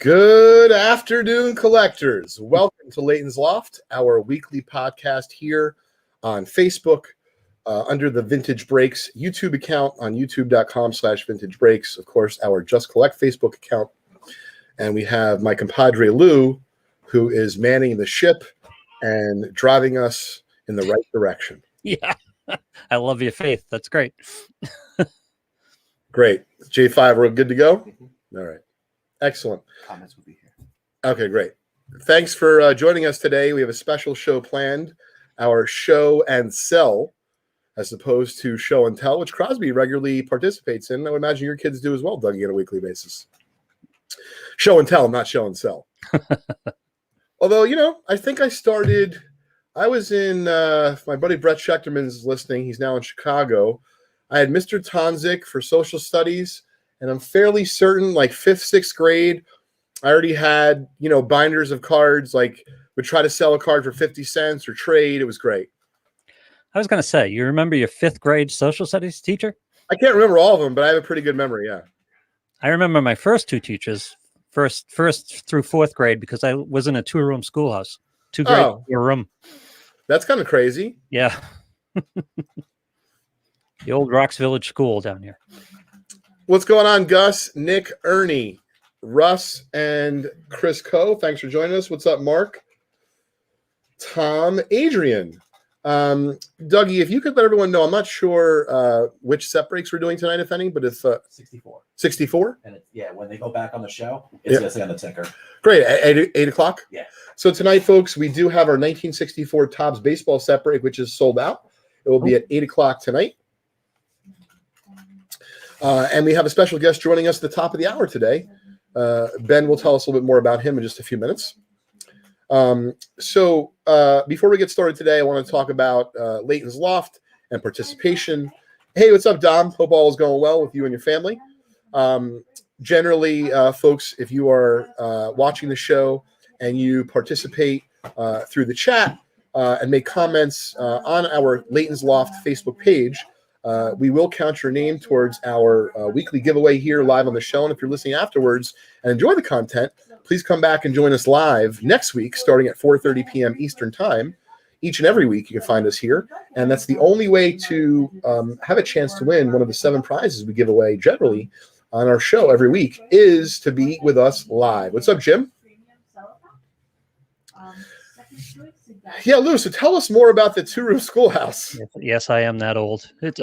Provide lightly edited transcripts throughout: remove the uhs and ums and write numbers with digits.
Good afternoon, collectors. Welcome to Leighton's Loft, our weekly podcast here on Facebook under the Vintage Breaks YouTube account on youtube.com/Vintage Breaks. Of course, our Just Collect Facebook account. And we have my compadre Lou, who is manning the ship and driving us in the right direction. Yeah, I love your faith. That's great. Great. J5, we're good to go? All right. Excellent. Comments will be here. Okay, great. Thanks for joining us today. We have a special show planned, our show and sell, as opposed to show and tell, which Crosby regularly participates in. I would imagine your kids do as well, Dougie, on a weekly basis. Show and tell, not show and sell. Although, I think I was in, my buddy Brett Schechterman's listening. He's now in Chicago. I had Mr. Tonzik for social studies. And I'm fairly certain, like 5th, 6th grade, I already had, binders of cards, like would try to sell a card for 50 cents or trade. It was great. I was going to say, you remember your 5th grade social studies teacher? I can't remember all of them, but I have a pretty good memory, yeah. I remember my first two teachers, first through 4th grade, because I was in a 2-room schoolhouse. 2 grades per room. That's kind of crazy. Yeah. The old Rocks Village School down here. What's going on, Gus, Nick, Ernie, Russ, and Chris Coe? Thanks for joining us. What's up, Mark? Tom, Adrian. Dougie, if you could let everyone know, I'm not sure which set breaks we're doing tonight, if any, but it's 64. 64? And when they go back on the show, it's going to say on the ticker. Great. At 8 o'clock? Yeah. So tonight, folks, we do have our 1964 Topps baseball set break, which is sold out. It will be at 8 o'clock tonight. And we have a special guest joining us at the top of the hour today. Ben will tell us a little bit more about him in just a few minutes. So before we get started today, I want to talk about Leighton's Loft and participation. Hey, what's up, Dom? Hope all is going well with you and your family. Generally, folks, if you are watching the show and you participate through the chat and make comments on our Leighton's Loft Facebook page, we will count your name towards our weekly giveaway here live on the show. And if you're listening afterwards and enjoy the content, please come back and join us live next week, starting at 4:30 p.m. Eastern Time. Each and every week, you can find us here. And that's the only way to have a chance to win one of the 7 prizes we give away generally on our show every week is to be with us live. What's up, Jim? Yeah, Lou, so tell us more about the 2-room schoolhouse. Yes, I am that old. It's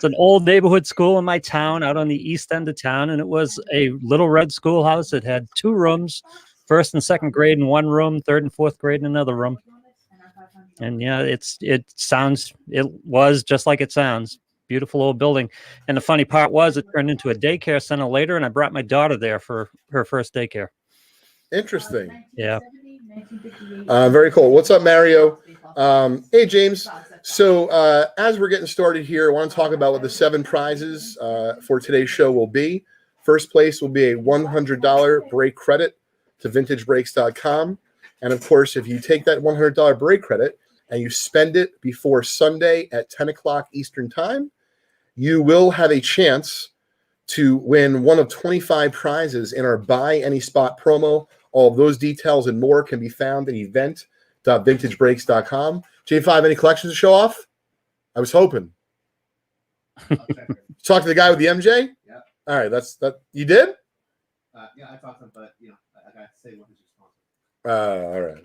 an old neighborhood school in my town, out on the east end of town, and it was a little red schoolhouse. It had 2 rooms, 1st and 2nd grade in one room, 3rd and 4th grade in another room. And yeah, it was just like it sounds. Beautiful old building. And the funny part was it turned into a daycare center later, and I brought my daughter there for her first daycare. Interesting. Yeah. Very cool. What's up, Mario? Hey, James. So as we're getting started here, I want to talk about what the 7 prizes for today's show will be. First place will be a $100 break credit to vintagebreaks.com. And of course, if you take that $100 break credit and you spend it before Sunday at 10 o'clock Eastern Time, you will have a chance to win one of 25 prizes in our Buy Any Spot promo. All of those details and more can be found at event.vintagebreaks.com. J5, any collections to show off? I was hoping. Talk to the guy with the MJ? Yeah. All right, that's that. You did? Yeah, I talked to him, but I got to say what his response All right.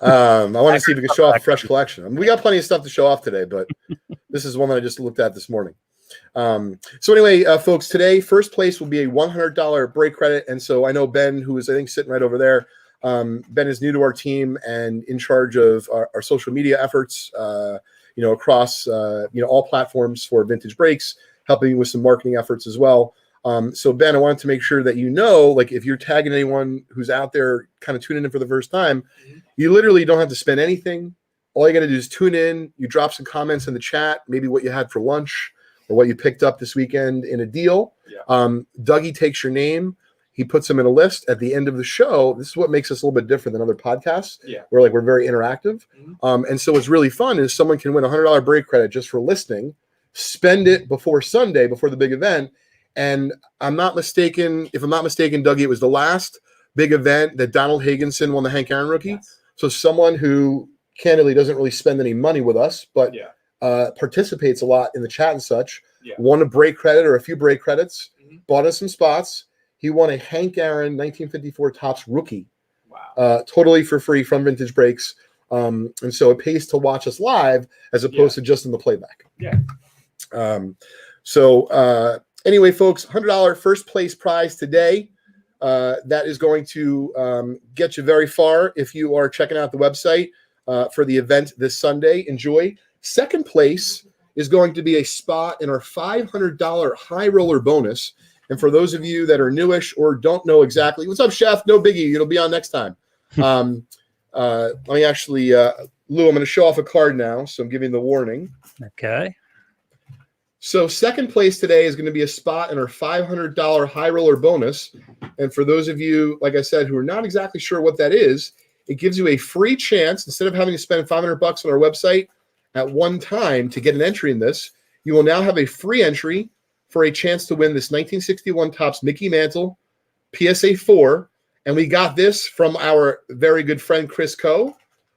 I want to see if we can show off a fresh collection. I mean, we got plenty of stuff to show off today, but this is one that I just looked at this morning. So anyway, folks, today, first place will be a $100 break credit. And so I know Ben, who is, I think, sitting right over there. Ben is new to our team and in charge of our social media efforts, across, all platforms for Vintage Breaks, helping with some marketing efforts as well. So Ben, I wanted to make sure that if you're tagging anyone who's out there kind of tuning in for the first time, you literally don't have to spend anything. All you got to do is tune in. You drop some comments in the chat, maybe what you had for lunch or what you picked up this weekend in a deal. Yeah. Dougie takes your name. He puts them in a list at the end of the show. This is what makes us a little bit different than other podcasts. Yeah. We're very interactive. Mm-hmm. And so what's really fun is someone can win a $100 break credit just for listening, spend it before Sunday, before the big event, And I'm not mistaken. If I'm not mistaken, Dougie, it was the last big event that Donald Higginson won the Hank Aaron rookie. Yes. So someone who candidly doesn't really spend any money with us, but participates a lot in the chat and such. Yeah. Won a break credit or a few break credits. Mhm. Bought us some spots. He won a Hank Aaron 1954 Topps rookie. Wow. Totally for free from Vintage Breaks. And so it pays to watch us live as opposed to just in the playback. Yeah. Anyway, folks, $100 first place prize today. That is going to get you very far if you are checking out the website for the event this Sunday. Enjoy. Second place is going to be a spot in our $500 high roller bonus. And for those of you that are newish or don't know exactly, what's up, Chef? No biggie. It'll be on next time. Let me actually, Lou, I'm going to show off a card now. So I'm giving the warning. Okay. So second place today is going to be a spot in our $500 high roller bonus. And for those of you, like I said, who are not exactly sure what that is, it gives you a free chance. Instead of having to spend $500 on our website at one time to get an entry in this, you will now have a free entry for a chance to win this 1961 Topps Mickey Mantle PSA 4. And we got this from our very good friend Chris Coe.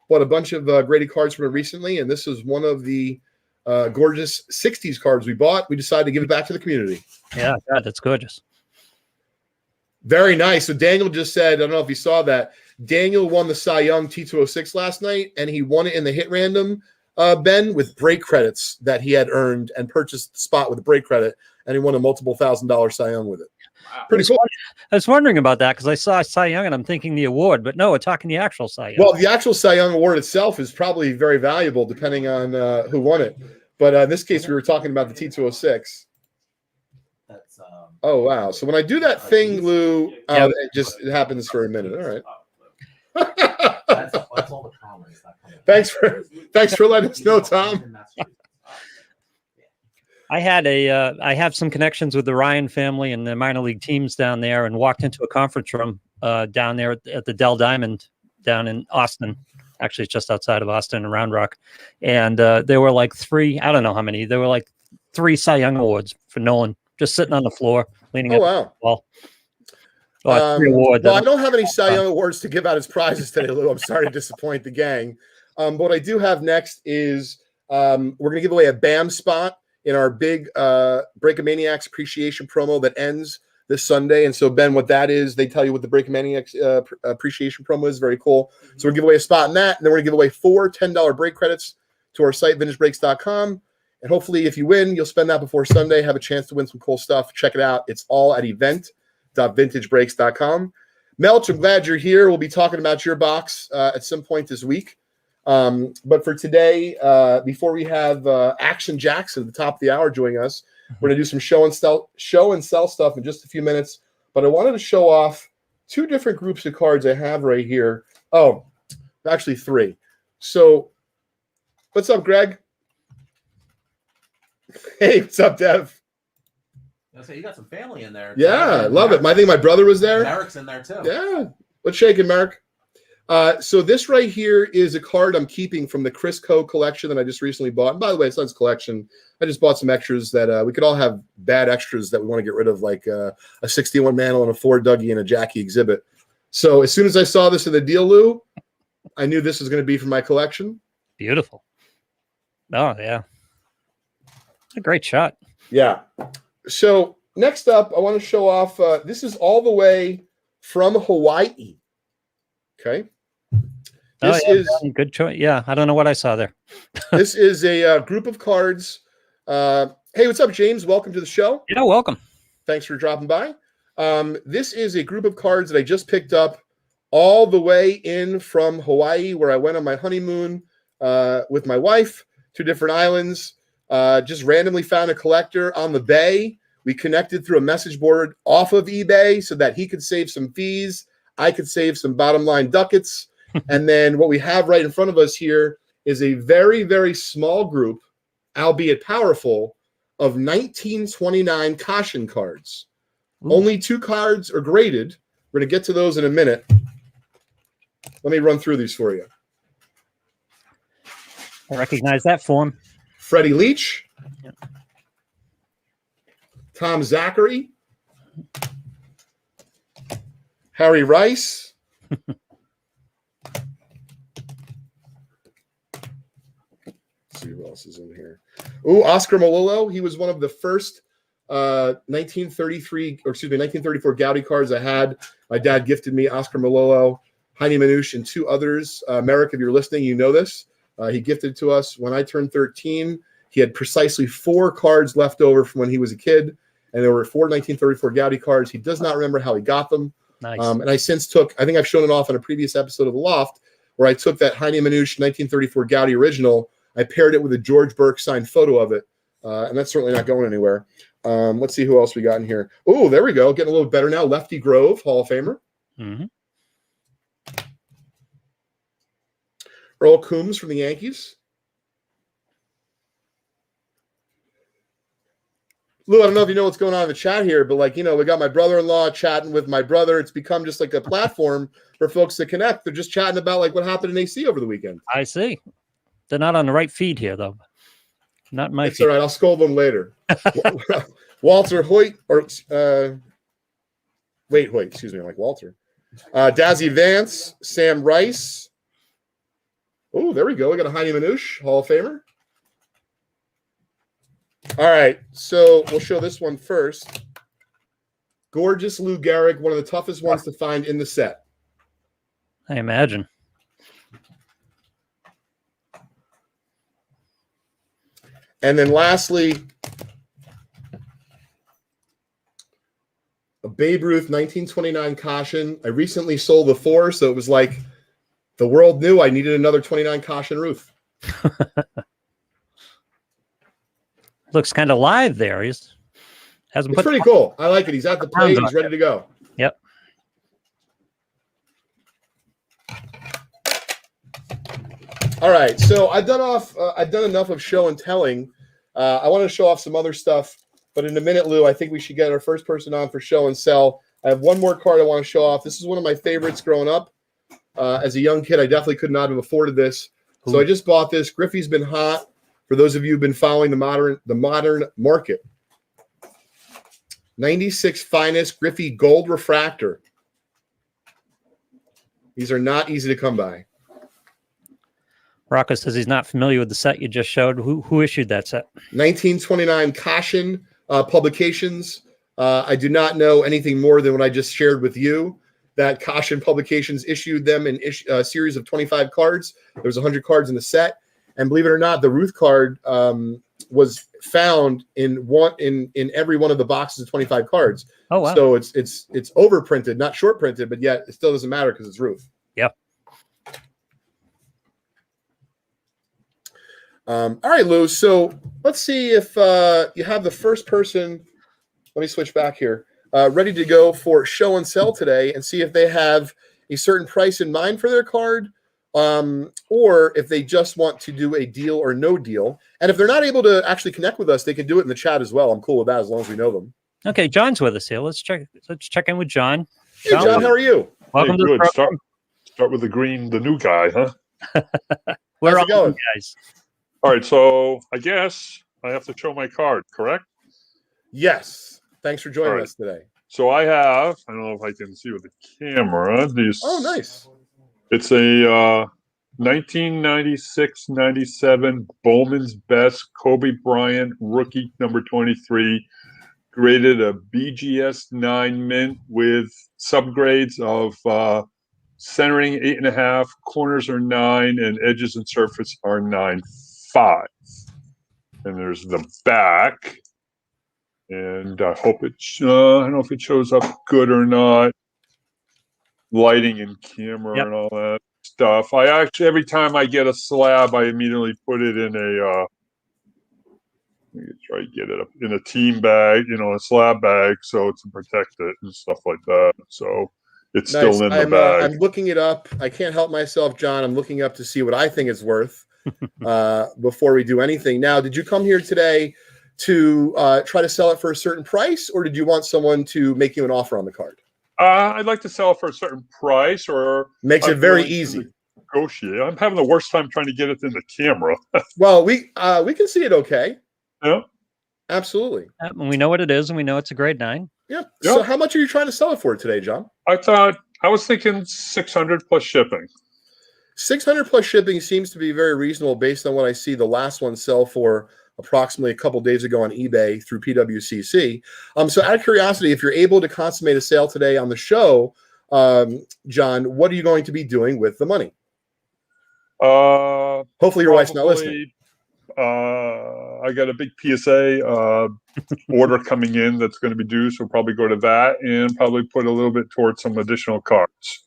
Bought a bunch of graded cards from him recently, and this is one of the gorgeous 60s cards we bought. We decided to give it back to the community. Yeah, God, that's gorgeous. Very nice. So Daniel just said, I don't know if you saw that, Daniel won the Cy Young T206 last night, and he won it in the hit random, Ben, with break credits that he had earned and purchased the spot with a break credit, and he won a multiple $1,000 Cy Young with it. Wow. Pretty cool. I was wondering about that because I saw Cy Young and I'm thinking the award, but no, we're talking the actual Cy Young. Well, the actual Cy Young award itself is probably very valuable depending on who won it. But in this case, we were talking about the T206. That's Oh, wow. So when I do that thing, Lou, it happens for a minute. All right. that's all the comments. Thanks for letting us know, Tom. I have some connections with the Ryan family and the minor league teams down there, and walked into a conference room down there at the Dell Diamond down in Austin. Actually, it's just outside of Austin and Round Rock. And there were like three, I don't know how many, there were like 3 Cy Young awards for Nolan, just sitting on the floor, leaning Oh, up wow. the wall. 3 awards. Well, I don't have any Cy Young awards to give out as prizes today, Lou. I'm sorry to disappoint the gang. But what I do have next is we're going to give away a BAM spot in our big Breakamaniacs appreciation promo that ends this Sunday. And so, Ben, what that is, they tell you what the Breakamaniacs appreciation promo is. Very cool. So we'll give away a spot in that, and then we're going to give away 4 $10 break credits to our site, vintagebreaks.com. And hopefully, if you win, you'll spend that before Sunday, have a chance to win some cool stuff. Check it out. It's all at event.vintagebreaks.com. Melch, I'm glad you're here. We'll be talking about your box at some point this week. But for today, before we have Action Jackson at the top of the hour joining us, we're going to do some show and sell stuff in just a few minutes. But I wanted to show off 2 different groups of cards I have right here. Oh, actually 3. So what's up, Greg? Hey, what's up, Dev? So you got some family in there. Yeah, I love it. I think my brother was there. Merrick's in there too. Yeah. What's shaking, Mark? So this right here is a card I'm keeping from the Chris Coe collection that I just recently bought. And by the way, it's not his collection. I just bought some extras that we could all have bad extras that we want to get rid of, like a 61 Mantle and a 4 Dougie and a Jackie exhibit. So as soon as I saw this in the deal, Lou, I knew this was going to be for my collection. Beautiful. Oh, yeah. A great shot. Yeah. So next up, I want to show off, this is all the way from Hawaii. Okay. This is good choice. Yeah, I don't know what I saw there. This is a group of cards. Hey, what's up, James? Welcome to the show. Yeah, welcome. Thanks for dropping by. This is a group of cards that I just picked up all the way in from Hawaii, where I went on my honeymoon with my wife, 2 different islands. Just randomly found a collector on the bay. We connected through a message board off of eBay so that he could save some fees. I could save some bottom line ducats. And then what we have right in front of us here is a very, very small group, albeit powerful, of 1929 caution cards. Ooh. Only 2 cards are graded. We're going to get to those in a minute. Let me run through these for you. I recognize that form. Freddie Leach. Yep. Tom Zachary, Harry Rice, let's see who else is in here. Ooh, Oscar Malolo. He was one of the first 1934 Gaudy cards I had. My dad gifted me Oscar Malolo, Heine Manouche, and two others. Merrick, if you're listening, you know this. He gifted it to us when I turned 13. He had precisely 4 cards left over from when he was a kid, and there were 4 1934 Gaudy cards. He does not remember how he got them. Nice. And I since took, I think I've shown it off on a previous episode of The Loft, where I took that Heine Manouche 1934 Gaudy original. I paired it with a George Burke signed photo of it, and that's certainly not going anywhere. Let's see who else we got in here. Oh, there we go. Getting a little better now. Lefty Grove, Hall of Famer. Mm-hmm. Earl Coombs from the Yankees. Lou, I don't know if you know what's going on in the chat here, but we got my brother-in-law chatting with my brother. It's become just like a platform for folks to connect. They're just chatting about what happened in AC over the weekend. I see. They're not on the right feed here, though. Not my It's feed. all right. I'll scold them later. Walter Hoyt, or wait, excuse me, I'm like Walter. Dazzy Vance, Sam Rice. Oh, there we go. We got a Heine Manouche, Hall of Famer. All right, so we'll show this one first. Gorgeous Lou Gehrig, one of the toughest ones to find in the set. I imagine. And then lastly, a Babe Ruth 1929 caution. I recently sold the 4, so it was like the world knew I needed another 29 caution Ruth. Looks kind of live there. He's hasn't It's put pretty cool. I like it. He's at the plate. He's ready to go. Yep. All right. So I've done enough of show and telling. I want to show off some other stuff, but in a minute, Lou, I think we should get our first person on for show and sell. I have one more card I want to show off. This is one of my favorites growing up. As a young kid, I definitely could not have afforded this. So I just bought this. Griffey's been hot. For those of you who've been following the modern market. 96 Finest Griffey Gold Refractor. These are not easy to come by. Rocco says he's not familiar with the set you just showed. Who issued that set? 1929 Caution Publications. I do not know anything more than what I just shared with you. That Caution Publications issued them in a series of 25 cards. There was 100 cards in the set. And believe it or not, the Ruth card was found in every one of the boxes of 25 cards. Oh wow! So it's overprinted, not short printed, but yet it still doesn't matter because it's Ruth. Yep. All right, Lou. So let's see if you have the first person. Let me switch back here. Ready to go for show and sell today, and see if they have a certain price in mind for their card. Or if they just want to do a deal or no deal. And if they're not able to actually connect with us, they can do it in the chat as well. I'm cool with that as long as we know them. Okay, John's with us here. Let's check in with John. Hey, John, how are you? Welcome to the program. Start with the new guy, huh? Where How's it going, guys? All right, so I guess I have to show my card, correct? Yes. Thanks for joining All right. us today. So I don't know if I can see with the camera. Oh, nice. It's a 1996-97 Bowman's Best Kobe Bryant rookie number 23, graded a BGS 9 mint with subgrades of centering 8.5, corners are 9, and edges and surface are 9.5. And there's the back, and I hope I don't know if it shows up good or not. Lighting and camera and all that stuff. I actually, every time I get a slab, I immediately put it in a let me try to get it up in a team bag, a slab bag, so to protect it and stuff like that. So it's Nice. still in the bag. I'm looking it up. I can't help myself, John. I'm looking up to see what I think it's worth before we do anything. Now, did you come here today to try to sell it for a certain price, or did you want someone to make you an offer on the card? I'd like to sell it for a certain price, or makes it very easy. Negotiate. I'm having the worst time trying to get it in the camera. Well, we can see it okay. Yeah. Absolutely. And we know what it is, and we know it's a grade 9. Yeah. Yep. So how much are you trying to sell it for today, John? I was thinking 600 plus shipping. 600 plus shipping seems to be very reasonable based on what I see the last one sell for approximately a couple days ago on eBay through PWCC. So out of curiosity, if you're able to consummate a sale today on the show, John, what are you going to be doing with the money? Hopefully your wife's not listening. I got a big PSA order coming in that's going to be due, so probably go to that and probably put a little bit towards some additional cards.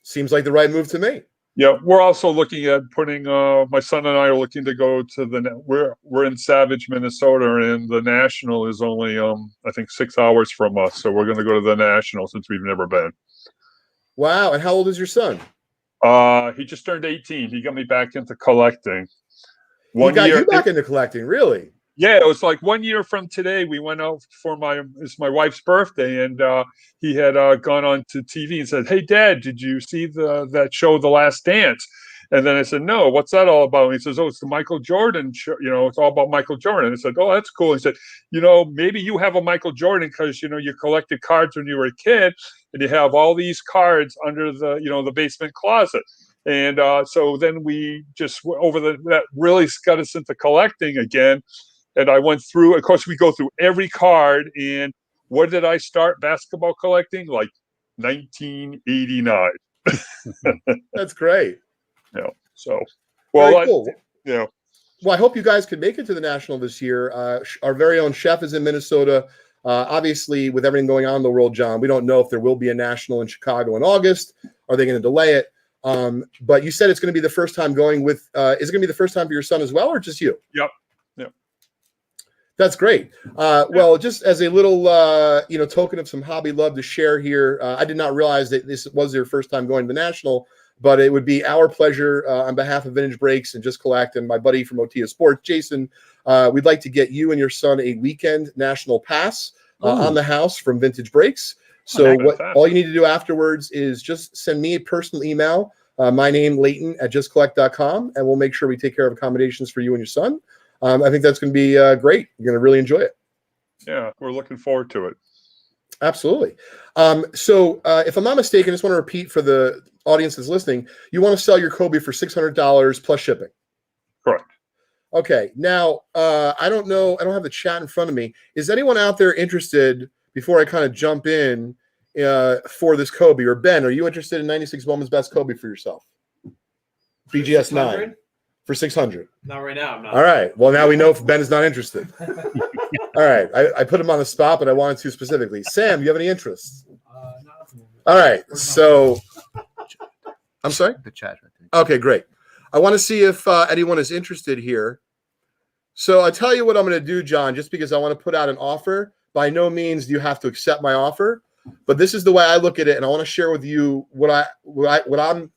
Seems like the right move to me. Yeah, we're also looking at putting. My son and I are looking to go to we're in Savage, Minnesota, and the National is only I think 6 hours from us, so we're going to go to the National since we've never been. Wow! And how old is your son? He just turned 18. He got me back into collecting. He got you back into collecting, really? Yeah, it was like 1 year from today. We went out for it's my wife's birthday, and he had gone on to TV and said, "Hey, Dad, did you see that show, The Last Dance?" And then I said, "No, what's that all about?" And he says, "Oh, it's the Michael Jordan show. You know, it's all about Michael Jordan." And I said, "Oh, that's cool." He said, "You know, maybe you have a Michael Jordan because you know you collected cards when you were a kid, and you have all these cards under the basement closet." And so then we just that really got us into collecting again. And I went through, of course, we go through every card. And what did I start basketball collecting? Like 1989. That's great. Yeah. So, well, very cool. Yeah. Well, I hope you guys can make it to the National this year. Our very own chef is in Minnesota. Obviously, with everything going on in the world, John, we don't know if there will be a National in Chicago in August. Are they going to delay it? But you said it's going to be the first time going with. Is it going to be the first time for your son as well, or just you? Yep. That's great. Well, just as a little, token of some hobby love to share here, I did not realize that this was their first time going to the National, but it would be our pleasure on behalf of Vintage Breaks and Just Collect and my buddy from Otia Sports, Jason. We'd like to get you and your son a weekend National pass on the house from Vintage Breaks. So all you need to do afterwards is just send me a personal email, my name, Leighton, at justcollect.com, and we'll make sure we take care of accommodations for you and your son. I think that's going to be great. You're going to really enjoy it. Yeah, we're looking forward to it. Absolutely. So if I'm not mistaken, I just want to repeat for the audience that's listening, you want to sell your Kobe for $600 plus shipping. Correct. Okay. Now, I don't know. I don't have the chat in front of me. Is anyone out there interested, before I kind of jump in for this Kobe? Or Ben, are you interested in 96 Bowman's Best Kobe for yourself? BGS 9. For 600. Not right now. I'm not. All right. Well, now we know if Ben is not interested. All right. I put him on the spot, but I wanted to specifically. Sam, you have any interests? All right. So, I'm sorry? The chat right there. Okay, great. I want to see if anyone is interested here. So I'll tell you what I'm going to do, John, just because I want to put out an offer. By no means do you have to accept my offer, but this is the way I look at it, and I want to share with you what I'm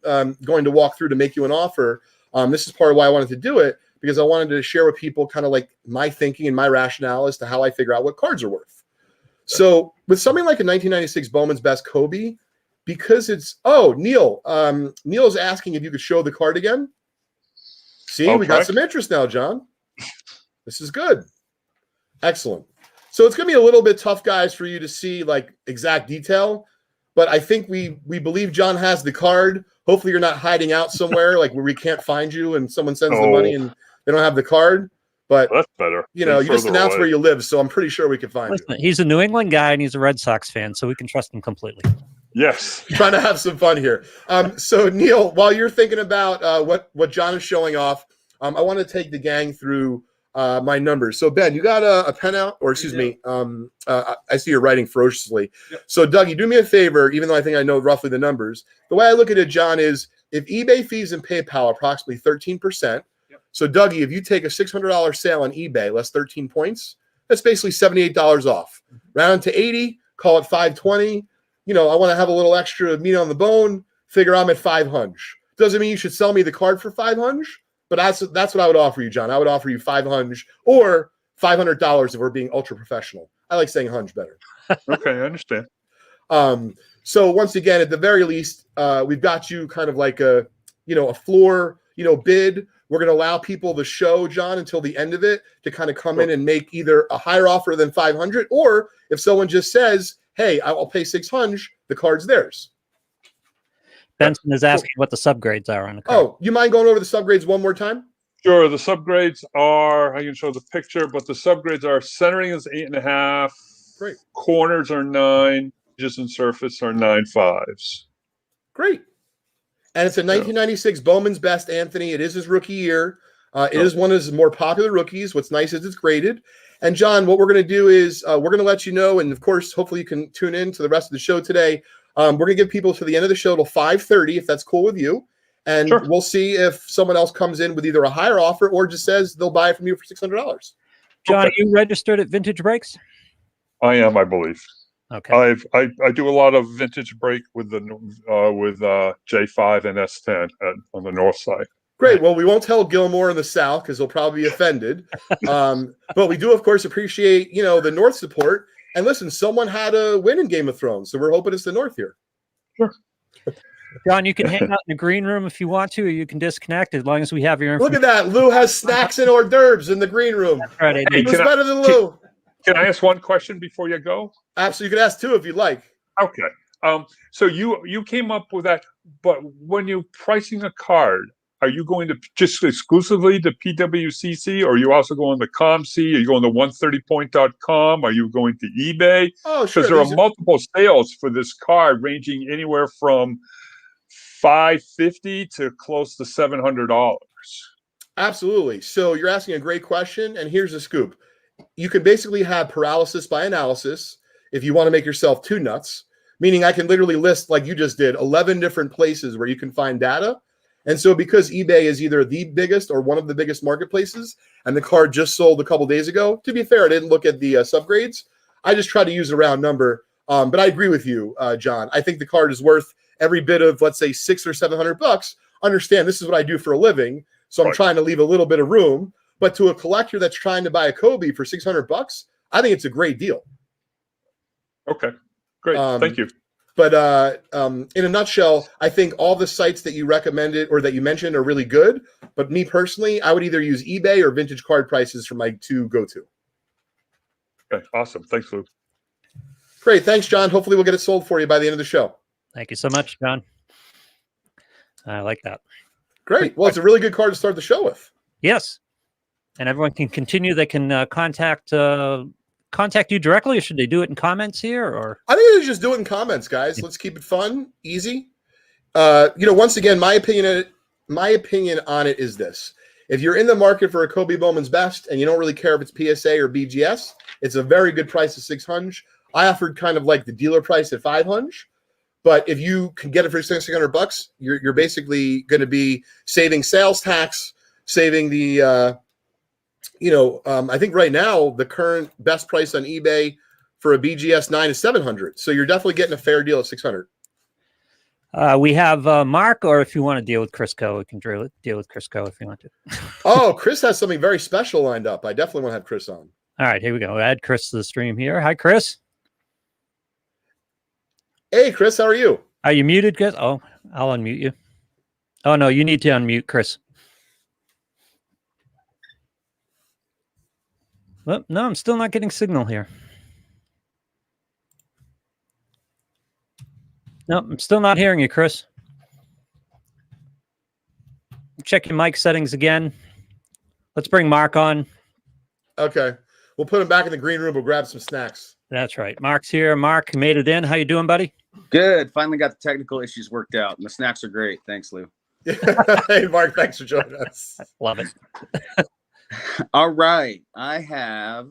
going to walk through to make you an offer. This is part of why I wanted to do it, because I wanted to share with people kind of like my thinking and my rationale as to how I figure out what cards are worth. So with something like a 1996 Bowman's Best Kobe, because it's Neil. Neil's asking if you could show the card again. See, we got some interest now, John. This is good. Excellent. So it's going to be a little bit tough, guys, for you to see like exact detail. But I think we believe John has the card. Hopefully you're not hiding out somewhere like where we can't find you and someone sends the money and they don't have the card. But that's better. You just announced where you live, so I'm pretty sure we can find you. He's a New England guy and he's a Red Sox fan, so we can trust him completely. Yes. Trying to have some fun here. So Neil, while you're thinking about what John is showing off, I want to take the gang through my numbers. So Ben, you got a pen out, or excuse me. I see you're writing ferociously. Yep. So Dougie, do me a favor, even though I think I know roughly the numbers. The way I look at it, John, is if eBay fees and PayPal are approximately 13%. Yep. So Dougie, if you take a $600 sale on eBay, less 13 points, that's basically $78 off. Round to 80, call it 520. I want to have a little extra meat on the bone. Figure I'm at 500. Doesn't mean you should sell me the card for 500. But that's what I would offer you, John. I would offer you 500 or $500 if we're being ultra professional. I like saying hunch better. Okay, I understand. So once again, at the very least, we've got you kind of like a floor, bid. we're going to allow people the show, John, until the end of it to kind of come in and make either a higher offer than 500, or if someone just says, hey, I'll pay 600, the card's theirs. Benson is asking what the subgrades are on the card. Oh, you mind going over the subgrades one more time? Sure. The subgrades are, I can show the picture, but the subgrades are centering is 8.5. Great. Corners are 9. Edges and surface are 9.5s. Great. And it's a 1996 Bowman's Best, Anthony. It is his rookie year. It is one of his more popular rookies. What's nice is it's graded. And John, what we're going to do is we're going to let you know, and of course, hopefully you can tune in to the rest of the show today. We're going to give people to the end of the show till 5:30, if that's cool with you. And we'll see if someone else comes in with either a higher offer or just says they'll buy it from you for $600. John, are you registered at Vintage Breaks? I am, I believe. Okay. I do a lot of vintage break with the J5 and S10 on the north side. Great. Well, we won't tell Gilmore in the south because he'll probably be offended. But we do, of course, appreciate the north support. And listen, someone had a win in Game of Thrones, so we're hoping it's the north here. Sure. John, you can hang out in the green room if you want to, or you can disconnect as long as we have your Look information. at that. Lou has snacks and hors d'oeuvres in the green room. That's right. Hey, Who's better than Lou? Can I ask one question before you go? Absolutely. You can ask two if you'd like. Okay. So you came up with that, but when you're pricing a card, are you going to just exclusively to PWCC, or are you also going to ComC? Are you going to 130point.com? Are you going to eBay? Oh, sure. Because there are multiple sales for this card ranging anywhere from $550 to close to $700. Absolutely. So you're asking a great question, and here's the scoop. You can basically have paralysis by analysis if you want to make yourself too nuts, meaning I can literally list, like you just did, 11 different places where you can find data. And so because eBay is either the biggest or one of the biggest marketplaces, and the card just sold a couple days ago, to be fair, I didn't look at the subgrades. I just tried to use a round number. But I agree with you, John. I think the card is worth every bit of, let's say, $600 or $700. Understand, this is what I do for a living, so I'm trying to leave a little bit of room. But to a collector that's trying to buy a Kobe for $600, I think it's a great deal. Okay, great. Thank you. But in a nutshell, I think all the sites that you recommended or that you mentioned are really good. But me personally, I would either use eBay or Vintage Card Prices for my two go-to. Okay, awesome. Thanks, Lou. Great. Thanks, John. Hopefully we'll get it sold for you by the end of the show. Thank you so much, John. I like that. Great. Well, it's a really good card to start the show with. Yes. And everyone can continue. They can contact you directly, or should they do it in comments here? Or I think they just do it in comments, guys. Let's keep it fun, easy. Once again, my opinion on it is this. If you're in the market for a Kobe Bowman's Best and you don't really care if it's PSA or BGS, it's a very good price of $600. I offered kind of like the dealer price at $500. But if you can get it for $600, you're basically going to be saving sales tax, saving the I think right now the current best price on eBay for a BGS 9 is $700. So you're definitely getting a fair deal at $600. We have Mark, or if you want to deal with Crisco, we can deal with Crisco if you want to. Oh, Chris has something very special lined up. I definitely want to have Chris on. All right, here we go. Add Chris to the stream here. Hi, Chris. Hey, Chris, how are you? Are you muted, Chris? Oh, I'll unmute you. Oh, no, you need to unmute Chris. Well, no, I'm still not getting signal here. No, I'm still not hearing you, Chris. Check your mic settings again. Let's bring Mark on. Okay. We'll put him back in the green room. We'll grab some snacks. That's right. Mark's here. Mark made it in. How you doing, buddy? Good. Finally got the technical issues worked out, and the snacks are great. Thanks, Lou. Hey, Mark, thanks for joining us. Love it. All right. I have,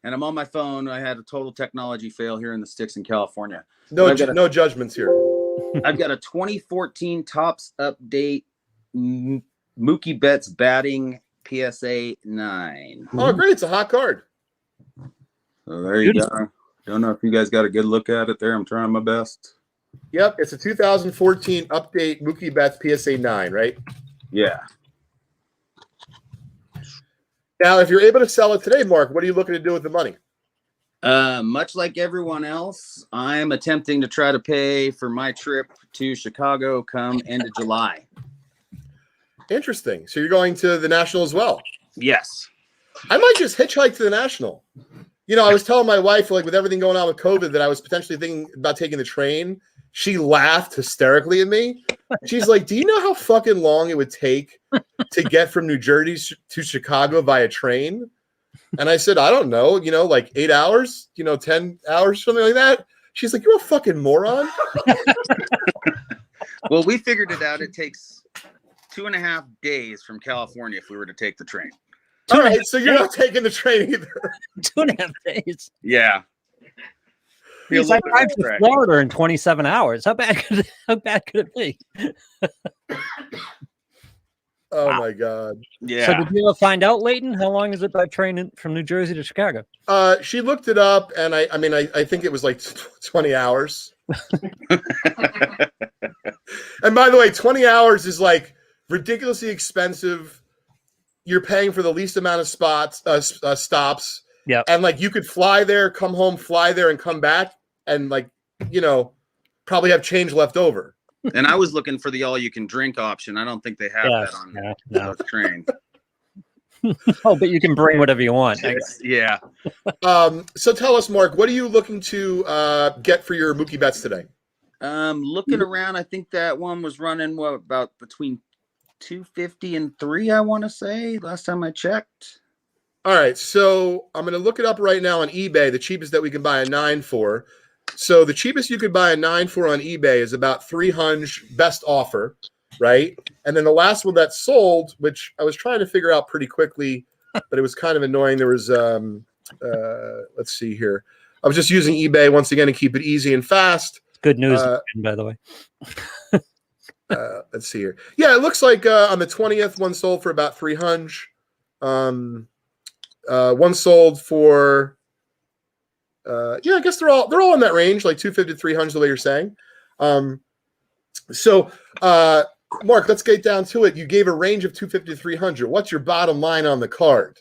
and I'm on my phone. I had a total technology fail here in the sticks in California. No judgments here. I've got a 2014 Topps Update Mookie Betts batting PSA 9. Oh, great. It's a hot card. So there you go. Don't know if you guys got a good look at it there. I'm trying my best. Yep. It's a 2014 Update Mookie Betts PSA 9, right? Yeah. Now, if you're able to sell it today, Mark, what are you looking to do with the money? Much like everyone else, I'm attempting to try to pay for my trip to Chicago come end of July. Interesting. So you're going to the National as well. Yes. I might just hitchhike to the National. You know, I was telling my wife, like with everything going on with COVID, that I was potentially thinking about taking the train. She laughed hysterically at me. She's like, do you know how fucking long it would take to get from New Jersey to Chicago via train? And I said, I don't know, you know, like 8 hours, you know, 10 hours, something like that. She's like, you're a fucking moron. Well, we figured it out. It takes 2.5 days from California if we were to take the train. All right, so you're not taking the train either. 2.5 days. Yeah. Because I drive to Florida in 27 hours. How bad could it be? Oh Wow. my God. Yeah. So did you ever find out, Leighton, how long is it by train from New Jersey to Chicago? She looked it up, and I mean, I think it was like 20 hours. And by the way, 20 hours is like ridiculously expensive. You're paying for the least amount of stops. Yeah. And like you could fly there, come home, fly there, and come back, and like, you know, probably have change left over. And I was looking for the all-you-can-drink option. I don't think they have that on the train. Oh, but you can bring whatever you want. Yeah. So tell us, Mark, what are you looking to get for your Mookie bets today? Looking around, I think that one was running about between 250 and 3, I want to say, last time I checked. All right, so I'm going to look it up right now on eBay, the cheapest that we can buy a 9 for. So the cheapest you could buy a 9 for on eBay is about 300 best offer, right? And then the last one that sold, which I was trying to figure out pretty quickly, but it was kind of annoying. There was, let's see here. I was just using eBay once again to keep it easy and fast. Good news, by the way. Let's see here. Yeah, it looks like on the 20th, one sold for about 300. One sold for yeah, I guess they're all in that range, like 250 to 300, the way you're saying. So Mark, let's get down to it. You gave a range of 250 to 300. What's your bottom line on the card?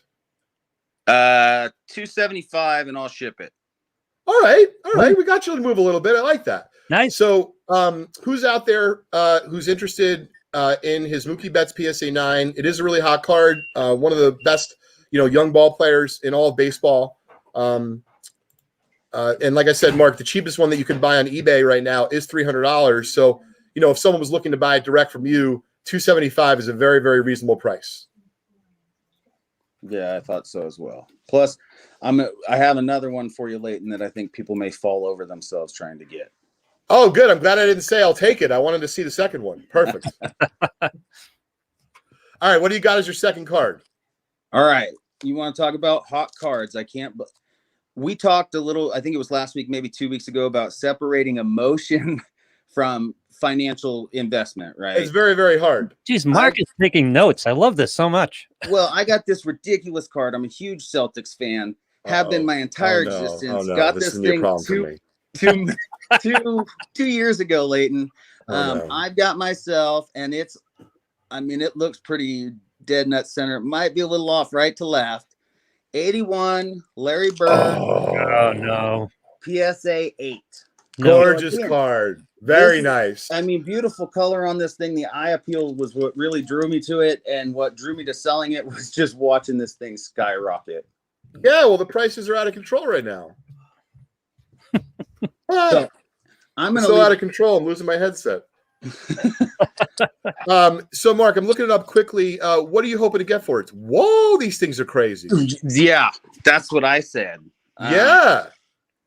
275, and I'll ship it. All right. We got you to move a little bit. I like that. Nice. So who's out there who's interested in his Mookie Betts PSA 9? It is a really hot card. One of the best, young ball players in all of baseball. And like I said, Mark, the cheapest one that you can buy on eBay right now is $300. So, if someone was looking to buy it direct from you, $275 is a very, very reasonable price. Yeah, I thought so as well. Plus, I have another one for you, Leighton, that I think people may fall over themselves trying to get. Oh, good. I'm glad I didn't say I'll take it. I wanted to see the second one. Perfect. All right. What do you got as your second card? All right. You want to talk about hot cards? We talked a little, I think it was last week, maybe 2 weeks ago, about separating emotion from financial investment, right? It's very, very hard. Geez, Mark is taking notes. I love this so much. Well, I got this ridiculous card. I'm a huge Celtics fan. Have been my entire existence. Got this thing two years ago, Leighton. I've got myself, and it looks pretty dead nut center. It might be a little off right to left. 81, Larry Bird. Oh no. PSA 8. Gorgeous card. Very nice. Beautiful color on this thing. The eye appeal was what really drew me to it. And what drew me to selling it was just watching this thing skyrocket. Yeah, well, the prices are out of control right now. So I'm so out of control. I'm losing my headset. So Mark, I'm looking it up quickly. What are you hoping to get for it? Whoa, these things are crazy. Yeah, that's what I said. You're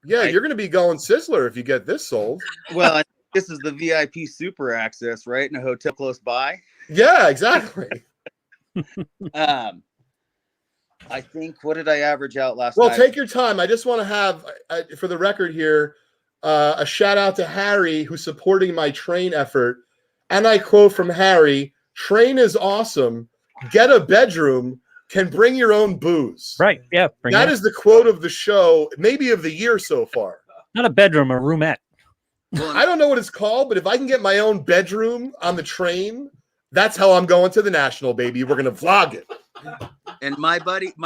going to be going Sizzler if you get this sold. Well, this is the VIP super access, right? In a hotel close by. Yeah, exactly. I think, what did I average out last night? Well, take your time. I just want to have, for the record here, a shout out to Harry, who's supporting my train effort. And I quote from Harry, "Train is awesome. Get a bedroom. Can bring your own booze." Right. Yeah. That is the quote of the show, maybe of the year so far. Not a bedroom, a roomette. I don't know what it's called, but if I can get my own bedroom on the train, that's how I'm going to the National, baby. We're going to vlog it. And my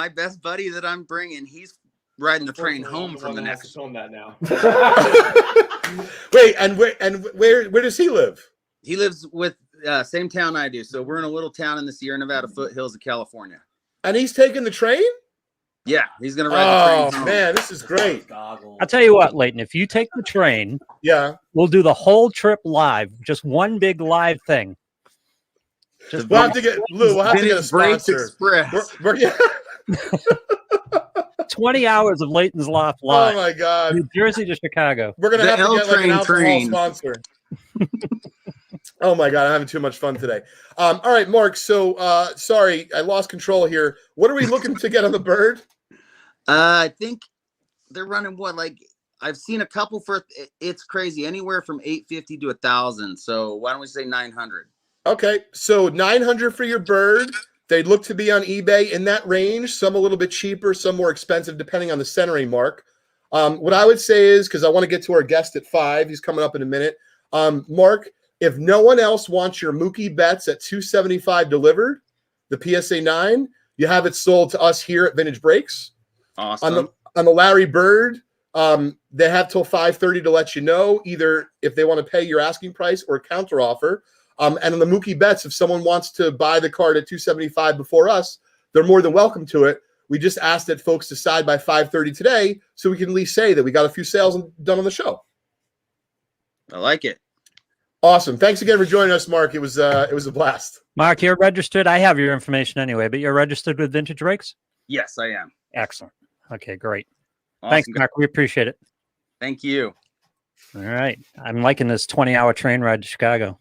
best buddy that I'm bringing, he's riding the train home from the next. Film that now. Wait, and where does he live? He lives with Same town I do. So we're in a little town in the Sierra Nevada foothills of California. And he's taking the train? Yeah, he's gonna ride the train. Oh home. man, this is great. I'll tell you what, Leighton, if you take the train, Yeah. we'll do the whole trip live. Just one big live thing. Just We'll have to get Lou. We'll have to get a Vintage Breaks sponsor. Express. Yeah. 20 hours of Leighton's Loft Oh live. my God. New Jersey to Chicago. We're gonna The have to L get like an train alcohol train. sponsor. Oh my God, I'm having too much fun today. All right, Mark. So sorry, I lost control here. What are we looking to get on the bird? I think they're running what, like I've seen a couple for it's crazy, anywhere from 850 to 1,000. So why don't we say 900? Okay, so 900 for your bird. They look to be on eBay in that range. Some a little bit cheaper, some more expensive, depending on the centering mark. What I would say is, because I want to get to our guest at 5, he's coming up in a minute. Mark, if no one else wants your Mookie Betts at $275 delivered, the PSA 9, you have it sold to us here at Vintage Breaks. Awesome. On the Larry Bird, they have till 5:30 to let you know either if they want to pay your asking price or counter offer. And on the Mookie Betts, if someone wants to buy the card at $275 before us, they're more than welcome to it. We just asked that folks decide by 5:30 today, so we can at least say that we got a few sales done on the show. I like it. Awesome. Thanks again for joining us, Mark. It was a blast. Mark, you're registered. I have your information anyway, but you're registered with Vintage Breaks? Yes, I am. Excellent. Okay, great. Awesome. Thanks, Mark. We appreciate it. Thank you. All right. I'm liking this 20-hour train ride to Chicago.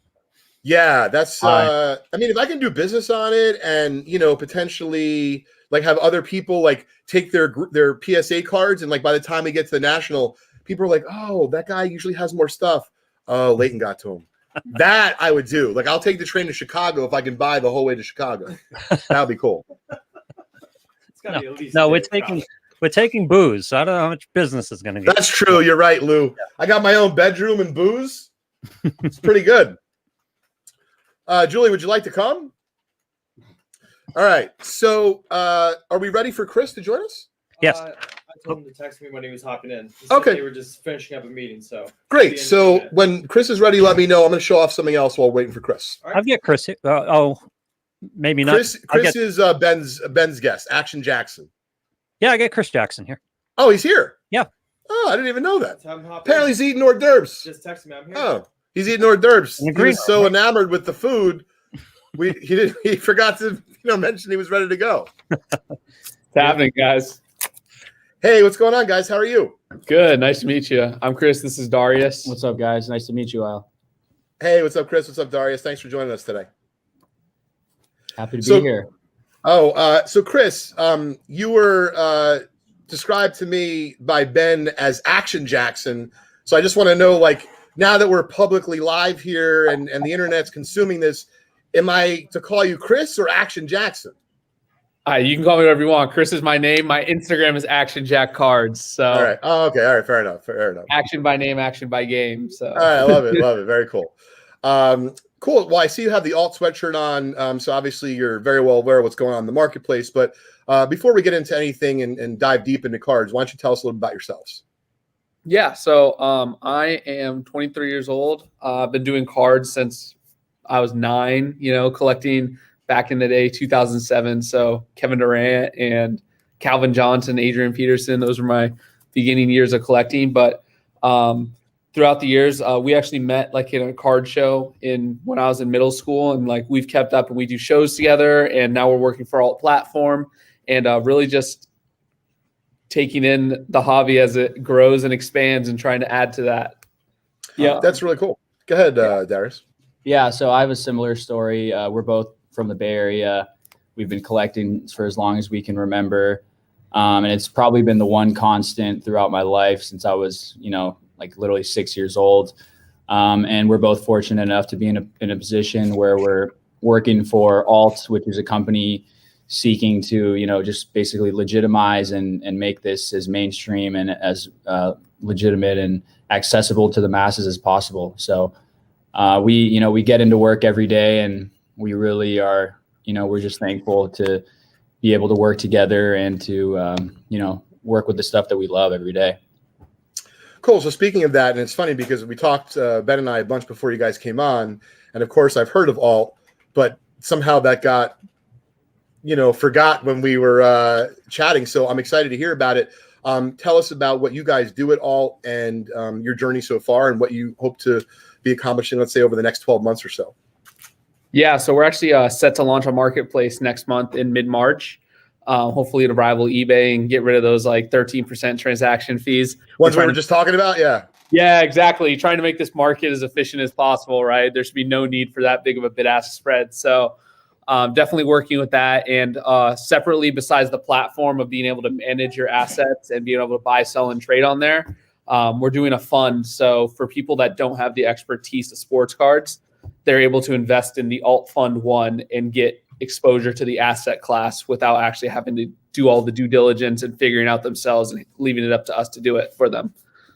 Yeah, that's I mean, if I can do business on it and, potentially like have other people like take their PSA cards and like by the time we get to the national, people are like, "Oh, that guy usually has more stuff." Oh, Leighton got to him. That I would do. Like I'll take the train to Chicago if I can buy the whole way to Chicago. That would be cool. It's gotta be at least No, a we're day, taking booze. So I don't know how much business is going to get. That's true. You're right, Lou. I got my own bedroom and booze. It's pretty good. Julie, would you like to come? All right. So are we ready for Chris to join us? Yes. I told him to text me when he was hopping in. He said Okay. They were just finishing up a meeting, so. Great. So when Chris is ready, let me know. I'm going to show off something else while waiting for Chris. I've got Chris here. Maybe not. Chris is Ben's guest, Action Jackson. Yeah, I got Chris Jackson here. Oh, he's here. Yeah. Oh, I didn't even know that. Time hop Apparently, he's eating hors d'oeuvres. Just text me. I'm here. Oh, he's eating hors d'oeuvres. In He agreement. was so enamored with the food, he forgot to mention he was ready to go. What's happening, guys? Hey, what's going on, guys? How are you? Good. Nice to meet you. I'm Chris. This is Darius. What's up, guys? Nice to meet you all. Hey, what's up, Chris? What's up, Darius? Thanks for joining us today. Happy to So- be here. So Chris, you were described to me by Ben as Action Jackson. So I just want to know, like, now that we're publicly live here and the internet's consuming this, am I to call you Chris or Action Jackson? You can call me whatever you want. Chris is my name. My Instagram is Action Jack Cards. So All right. Oh, okay. All right. Fair enough. action by name, action by game. So All right. I love it. Love it. Very cool. Cool. Well, I see you have the alt sweatshirt on. So obviously you're very well aware of what's going on in the marketplace. But before we get into anything and dive deep into cards, why don't you tell us a little bit about yourselves? yeah. So I am 23 years old. I've been doing cards since I was 9. Collecting back in the day, 2007. So Kevin Durant and Calvin Johnson, Adrian Peterson, those were my beginning years of collecting. But throughout the years, we actually met like in a card show when I was in middle school, and like we've kept up and we do shows together. And now we're working for Alt Platform and really just taking in the hobby as it grows and expands and trying to add to that. Yeah. That's really cool. Go ahead, Darius. Yeah, so I have a similar story. We're both from the Bay Area. We've been collecting for as long as we can remember. And it's probably been the one constant throughout my life since I was, like literally 6 years old. And we're both fortunate enough to be in a position where we're working for Alt, which is a company seeking to, just basically legitimize and make this as mainstream and as legitimate and accessible to the masses as possible. So we get into work every day, and we really are, we're just thankful to be able to work together and to, work with the stuff that we love every day. Cool. So speaking of that, and it's funny because we talked, Ben and I, a bunch before you guys came on, and of course I've heard of alt, but somehow that got, forgot when we were chatting. So I'm excited to hear about it. Tell us about what you guys do at alt and your journey so far and what you hope to be accomplishing, let's say, over the next 12 months or so. Yeah, so we're actually set to launch a marketplace next month in mid-March. Hopefully to rival eBay and get rid of those like 13% transaction fees. Ones we were just talking about, yeah. Yeah, exactly. Trying to make this market as efficient as possible, right? There should be no need for that big of a bid-ask spread. So definitely working with that. And separately, besides the platform of being able to manage your assets and being able to buy, sell, and trade on there, we're doing a fund. So for people that don't have the expertise of sports cards, they're able to invest in the Alt Fund 1 and get exposure to the asset class without actually having to do all the due diligence and figuring out themselves and leaving it up to us to do it for them.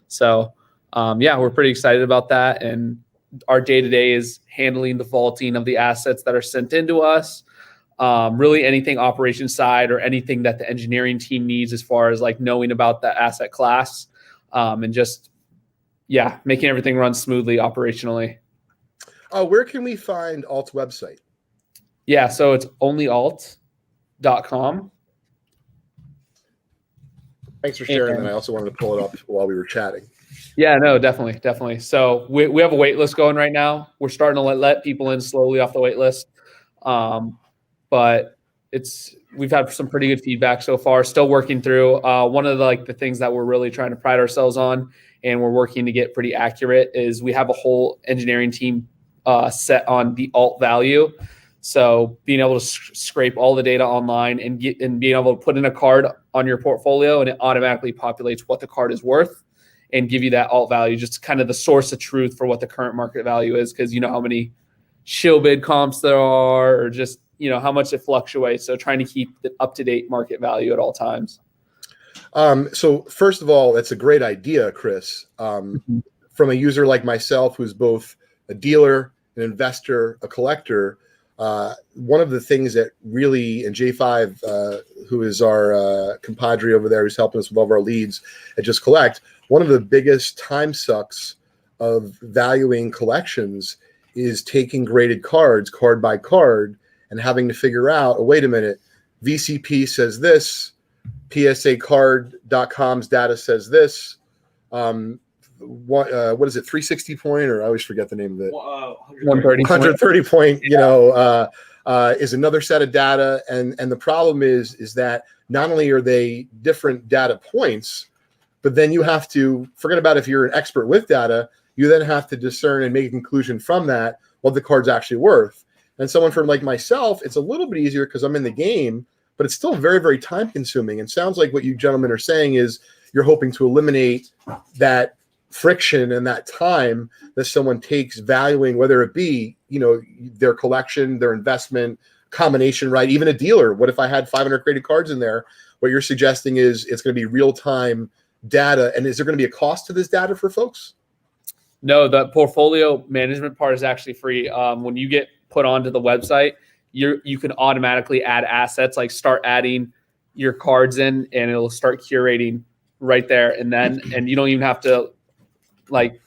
So, we're pretty excited about that. And our day-to-day is handling the vaulting of the assets that are sent into us. Really anything operations side or anything that the engineering team needs as far as like knowing about the asset class and just, making everything run smoothly operationally. Where can we find Alt's website? Yeah, so it's onlyalt.com. Thanks for sharing that. I also wanted to pull it up while we were chatting. Yeah, no, definitely. So we have a wait list going right now. We're starting to let people in slowly off the wait list. But we've had some pretty good feedback so far. Still working through. One of the things that we're really trying to pride ourselves on, and we're working to get pretty accurate, is we have a whole engineering team set on the alt value. So being able to scrape all the data online and being able to put in a card on your portfolio, and it automatically populates what the card is worth and give you that alt value, just kind of the source of truth for what the current market value is, because you know how many shill bid comps there are, or just how much it fluctuates. So trying to keep the up-to-date market value at all times. So first of all, that's a great idea, Chris. From a user like myself, who's both a dealer, an investor, a collector, one of the things that really, and J5, who is our compadre over there, who's helping us with all of our leads at Just Collect, one of the biggest time sucks of valuing collections is taking graded cards, card by card, and having to figure out, oh, wait a minute, VCP says this, PSAcard.com's data says this. What is it, 360 point, or I always forget the name of it. 130 point, is another set of data. And the problem is that not only are they different data points, but then you have to forget about if you're an expert with data, you then have to discern and make a conclusion from that what the card's actually worth. And someone from like myself, it's a little bit easier because I'm in the game, but it's still very, very time consuming. And sounds like what you gentlemen are saying is you're hoping to eliminate that friction and that time that someone takes valuing, whether it be, their collection, their investment combination, right? Even a dealer. What if I had 500 graded cards in there? What you're suggesting is it's going to be real-time data. And is there going to be a cost to this data for folks? No, the portfolio management part is actually free. When you get put onto the website, you can automatically add assets, like start adding your cards in, and it'll start curating right there. And you don't even have to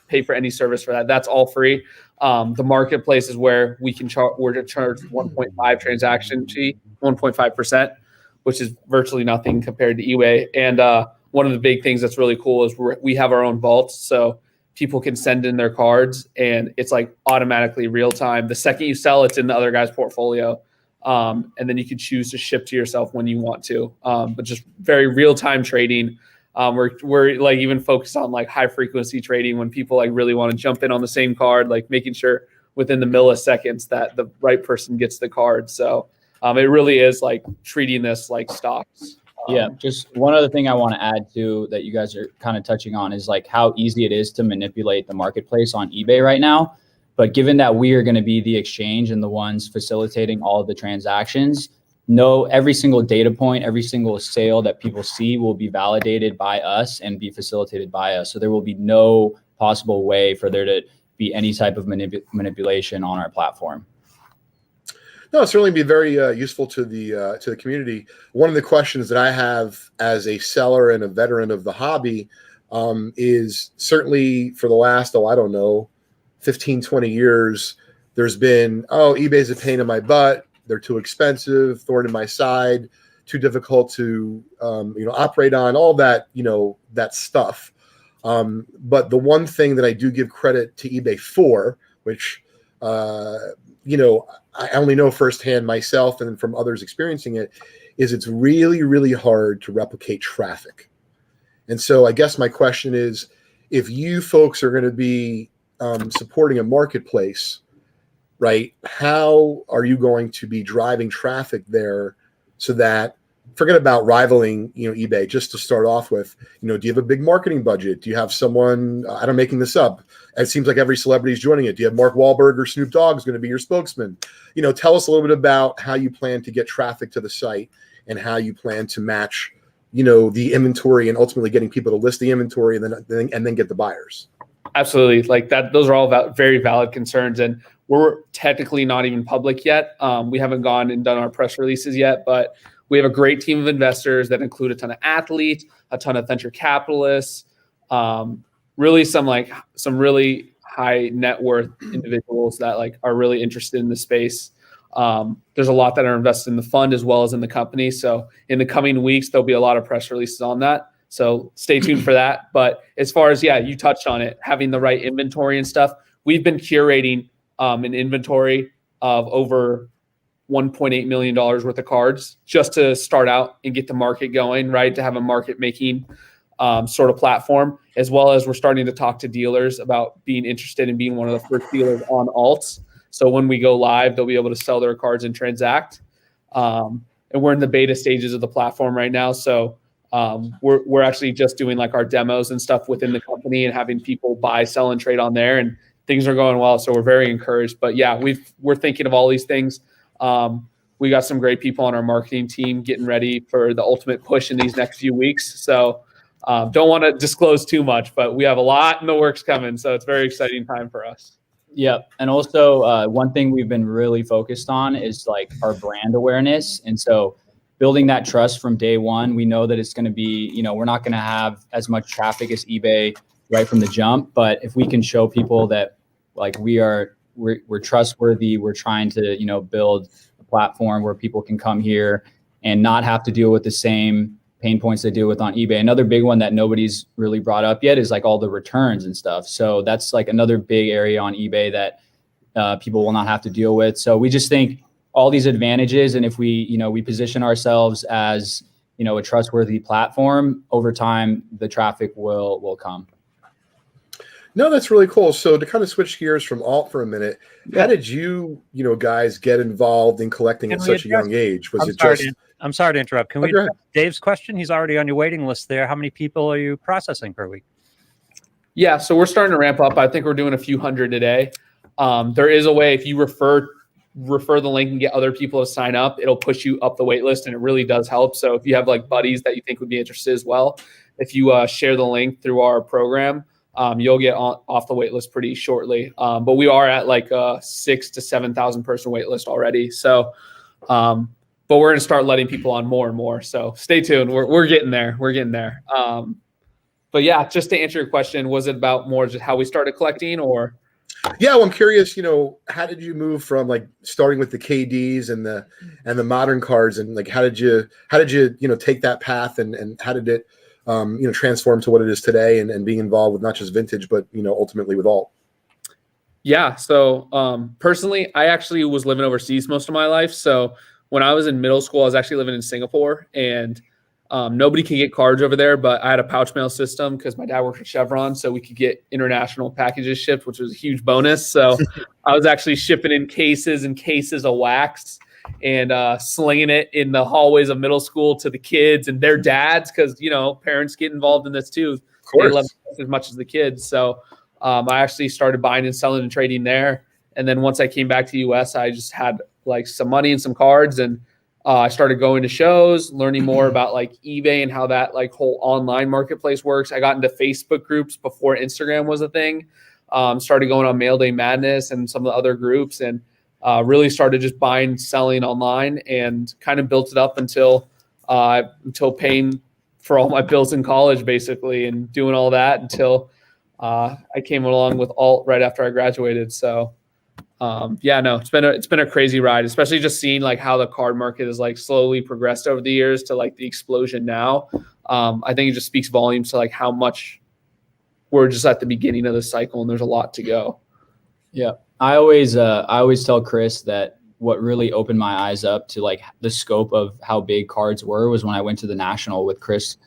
pay for any service for that. That's all free. The marketplace is where we're to charge 1.5 transaction fee, 1.5%, which is virtually nothing compared to eBay. And one of the big things that's really cool is we have our own vaults. So people can send in their cards and it's automatically real time. The second you sell, it's in the other guy's portfolio. And then you can choose to ship to yourself when you want to, but just very real time trading. We're even focused on high frequency trading when people really want to jump in on the same card, making sure within the milliseconds that the right person gets the card. So it really is treating this like stocks. Yeah, just one other thing I want to add to that you guys are kind of touching on is how easy it is to manipulate the marketplace on eBay right now. But given that we are going to be the exchange and the ones facilitating all of the transactions, every single data point, every single sale that people see will be validated by us and be facilitated by us. So there will be no possible way for there to be any type of manipulation on our platform. No, it'll certainly be very useful to the community. One of the questions that I have as a seller and a veteran of the hobby is certainly for the last, I don't know, 15, 20 years, there's been, eBay's a pain in my butt. They're too expensive, thorn in my side, too difficult to, operate on, all that, that stuff. But the one thing that I do give credit to eBay for, which, I only know firsthand myself and from others experiencing it, is it's really, really hard to replicate traffic. And so I guess my question is, if you folks are going to be supporting a marketplace, right, how are you going to be driving traffic there so that, forget about rivaling, eBay, just to start off with, do you have a big marketing budget? Do you have someone, I'm making this up. It seems like every celebrity is joining it. Do you have Mark Wahlberg or Snoop Dogg is going to be your spokesman? Tell us a little bit about how you plan to get traffic to the site and how you plan to match, the inventory and ultimately getting people to list the inventory and then get the buyers. Absolutely. Like that, those are all very valid concerns. And we're technically not even public yet. We haven't gone and done our press releases yet, but we have a great team of investors that include a ton of athletes, a ton of venture capitalists, really some really high net worth individuals that are really interested in the space. There's a lot that are invested in the fund as well as in the company. So in the coming weeks, there'll be a lot of press releases on that. So stay tuned for that. But as far as, you touched on it, having the right inventory and stuff, we've been curating an inventory of over $1.8 million worth of cards just to start out and get the market going, right? To have a market making sort of platform, as well as we're starting to talk to dealers about being interested in being one of the first dealers on alts. So when we go live, they'll be able to sell their cards and transact. And we're in the beta stages of the platform right now. So we're actually just doing our demos and stuff within the company and having people buy, sell, and trade on there. And things are going well. So we're very encouraged. But yeah, we're thinking of all these things. We got some great people on our marketing team getting ready for the ultimate push in these next few weeks. So don't want to disclose too much, but we have a lot in the works coming. So it's a very exciting time for us. Yep. And also one thing we've been really focused on is our brand awareness. And so building that trust from day one, we know that it's going to be, we're not going to have as much traffic as eBay right from the jump. But if we can show people that we're trustworthy, we're trying to, build a platform where people can come here and not have to deal with the same pain points they deal with on eBay. Another big one that nobody's really brought up yet is all the returns and stuff. So that's another big area on eBay that people will not have to deal with. So we just think all these advantages, and if we, we position ourselves as, a trustworthy platform, over time, the traffic will come. No, that's really cool. So to kind of switch gears from alt for a minute, how did you, guys get involved in collecting at such a young age? I'm sorry to interrupt. Can we address Dave's question? He's already on your waiting list there. How many people are you processing per week? Yeah, so we're starting to ramp up. I think we're doing a few hundred a day. There is a way, if you refer the link and get other people to sign up, it'll push you up the wait list, and it really does help. So if you have buddies that you think would be interested as well, if you share the link through our program, you'll get off the wait list pretty shortly. But we are at a 6,000 to 7,000 person wait list already. So, but we're going to start letting people on more and more. So stay tuned. We're getting there. We're getting there. But yeah, just to answer your question, was it about more just how we started collecting, or? Yeah, well, I'm curious, how did you move from starting with the KDs and the modern cards, and how did you take that path, and how did it transform to what it is today, and being involved with not just vintage, but ultimately with alt? Yeah. So personally, I actually was living overseas most of my life. So when I was in middle school, I was actually living in Singapore, and nobody could get cards over there, but I had a pouch mail system because my dad worked at Chevron, so we could get international packages shipped, which was a huge bonus. So I was actually shipping in cases and cases of wax and slinging it in the hallways of middle school to the kids and their dads, because parents get involved in this too. Of course. They love it as much as the kids. So I actually started buying and selling and trading there. And then once I came back to the US, I just had some money and some cards, and I started going to shows, learning more about eBay and how that whole online marketplace works. I got into Facebook groups before Instagram was a thing. Started going on Mail Day Madness and some of the other groups, and really started just buying, selling online, and kind of built it up until paying for all my bills in college, basically, and doing all that until I came along with alt right after I graduated. So it's been a crazy ride, especially just seeing like how the card market has like slowly progressed over the years to like the explosion now. I think it just speaks volumes to like how much we're just at the beginning of the cycle and there's a lot to go. Yeah. I always tell Chris that what really opened my eyes up to like the scope of how big cards were was when I went to the National with Chris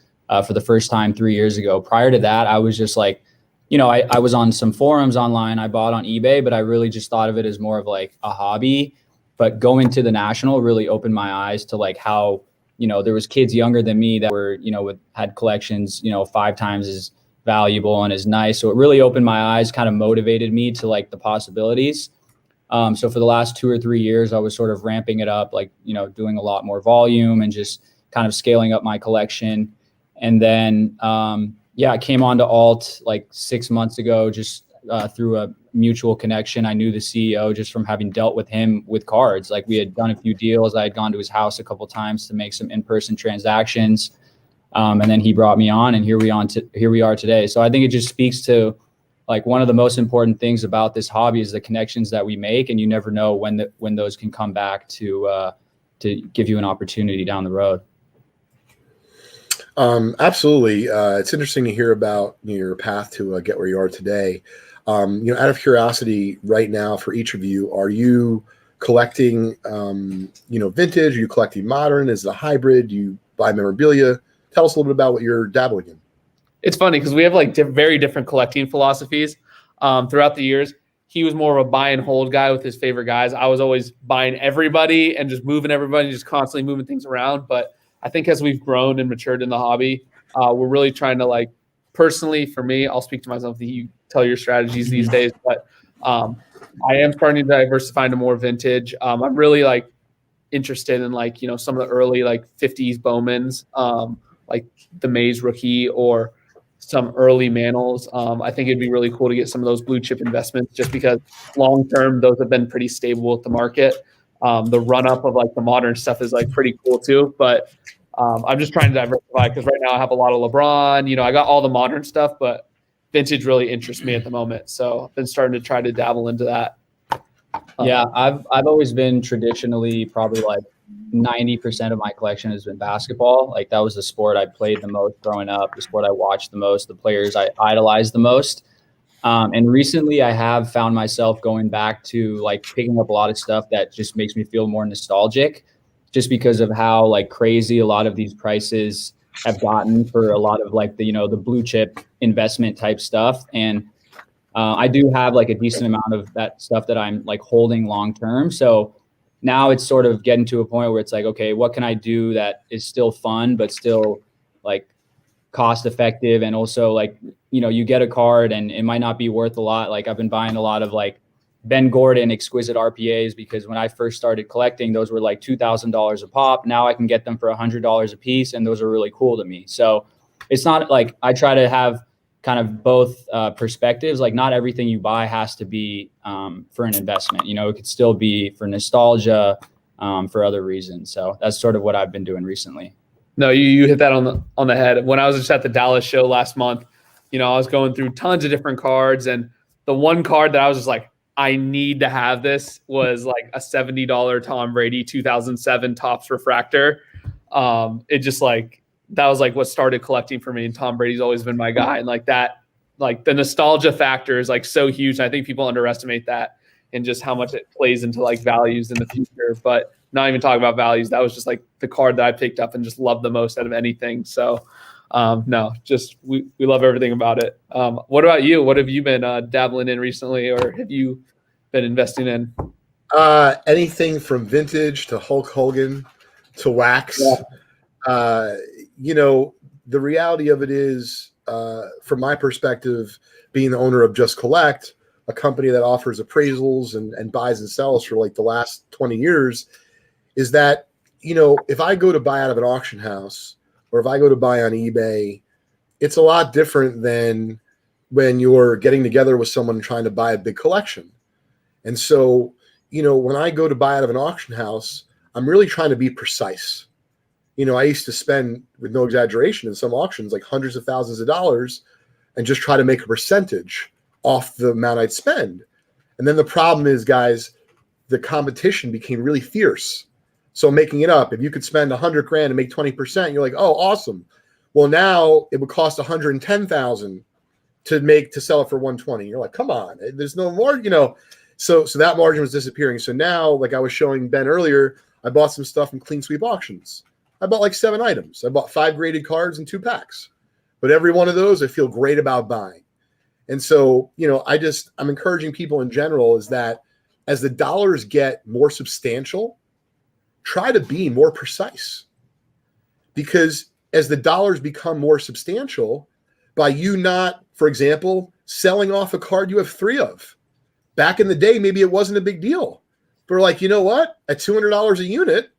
for the first time 3 years ago. Prior to that, I was just like, I was on some forums online. I bought on eBay, but I really just thought of it as more of like a hobby. But going to the National really opened my eyes to like how, there was kids younger than me that were, had collections, 5 times as valuable and as nice. So it really opened my eyes, kind of motivated me to like the possibilities. So for the last 2 or 3 years, I was sort of ramping it up, like, doing a lot more volume and just kind of scaling up my collection. And then, I came on to alt like 6 months ago, just through a mutual connection. I knew the CEO just from having dealt with him with cards. Like we had done a few deals. I had gone to his house a couple of times to make some in-person transactions. And then he brought me on, and here we are today. So I think it just speaks to like one of the most important things about this hobby is the connections that we make, and you never know when those can come back to give you an opportunity down the road. Absolutely. It's interesting to hear about your path to get where you are today. Out of curiosity right now for each of you, are you collecting, vintage? Are you collecting modern? Is it a hybrid? Do you buy memorabilia? Tell us a little bit about what you're dabbling in. It's funny because we have like very different collecting philosophies throughout the years. He was more of a buy and hold guy with his favorite guys. I was always buying everybody and just moving everybody, just constantly moving things around. But I think as we've grown and matured in the hobby, we're really trying to like, personally for me, I'll speak to myself, you tell your strategies these days, but I am starting to diversify into more vintage. I'm really like interested in like, some of the early like 50s Bowmans, like the Mays rookie or some early Mantles. I think it'd be really cool to get some of those blue chip investments just because long term, those have been pretty stable with the market. The run up of like the modern stuff is like pretty cool too, but I'm just trying to diversify because right now I have a lot of LeBron. I got all the modern stuff, but vintage really interests me at the moment. So I've been starting to try to dabble into that. Yeah, I've always been traditionally probably like 90% of my collection has been basketball. Like that was the sport I played the most growing up, the sport I watched the most, the players I idolized the most. And recently I have found myself going back to like picking up a lot of stuff that just makes me feel more nostalgic just because of how like crazy a lot of these prices have gotten for a lot of like the blue chip investment type stuff. And I do have like a decent amount of that stuff that I'm like holding long term. So now it's sort of getting to a point where it's like, okay, what can I do that is still fun, but still like cost effective? And also like, you get a card and it might not be worth a lot. Like I've been buying a lot of like Ben Gordon exquisite RPAs because when I first started collecting, those were like $2,000 a pop. Now I can get them for $100 a piece. And those are really cool to me. So it's not like I try to have kind of both perspectives. Like not everything you buy has to be for an investment. It could still be for nostalgia, for other reasons. So that's sort of what I've been doing recently. No, you hit that on the head. When I was just at the Dallas show last month, I was going through tons of different cards, and the one card that I was just like, I need to have this was like a $70 Tom Brady 2007 Topps refractor. It just like, that was like what started collecting for me, and Tom Brady's always been my guy. And like that, like the nostalgia factor is like so huge. And I think people underestimate that and just how much it plays into like values in the future. But not even talking about values, that was just like the card that I picked up and just loved the most out of anything. So we love everything about it. What about you? What have you been dabbling in recently, or have you been investing in? Anything from vintage to Hulk Hogan to wax. Yeah. The reality of it is, from my perspective, being the owner of Just Collect, a company that offers appraisals and buys and sells for like the last 20 years, is that, if I go to buy out of an auction house or if I go to buy on eBay, it's a lot different than when you're getting together with someone trying to buy a big collection. And so, when I go to buy out of an auction house, I'm really trying to be precise. I used to spend, with no exaggeration, in some auctions, like hundreds of thousands of dollars and just try to make a percentage off the amount I'd spend. And then the problem is, guys, the competition became really fierce. So making it up, if you could spend $100,000 and make 20%, you're like, oh, awesome. Well, now it would cost $110,000 to sell it for 120. You're like, come on, there's no more, So that margin was disappearing. So now, like I was showing Ben earlier, I bought some stuff from Clean Sweep Auctions. I bought like 7 items. I bought 5 graded cards and 2 packs. But every one of those I feel great about buying. And so, I'm encouraging people in general is that as the dollars get more substantial, try to be more precise. Because as the dollars become more substantial, by you not, for example, selling off a card you have 3 of. Back in the day, maybe it wasn't a big deal. But like, you know what? At $200 a unit,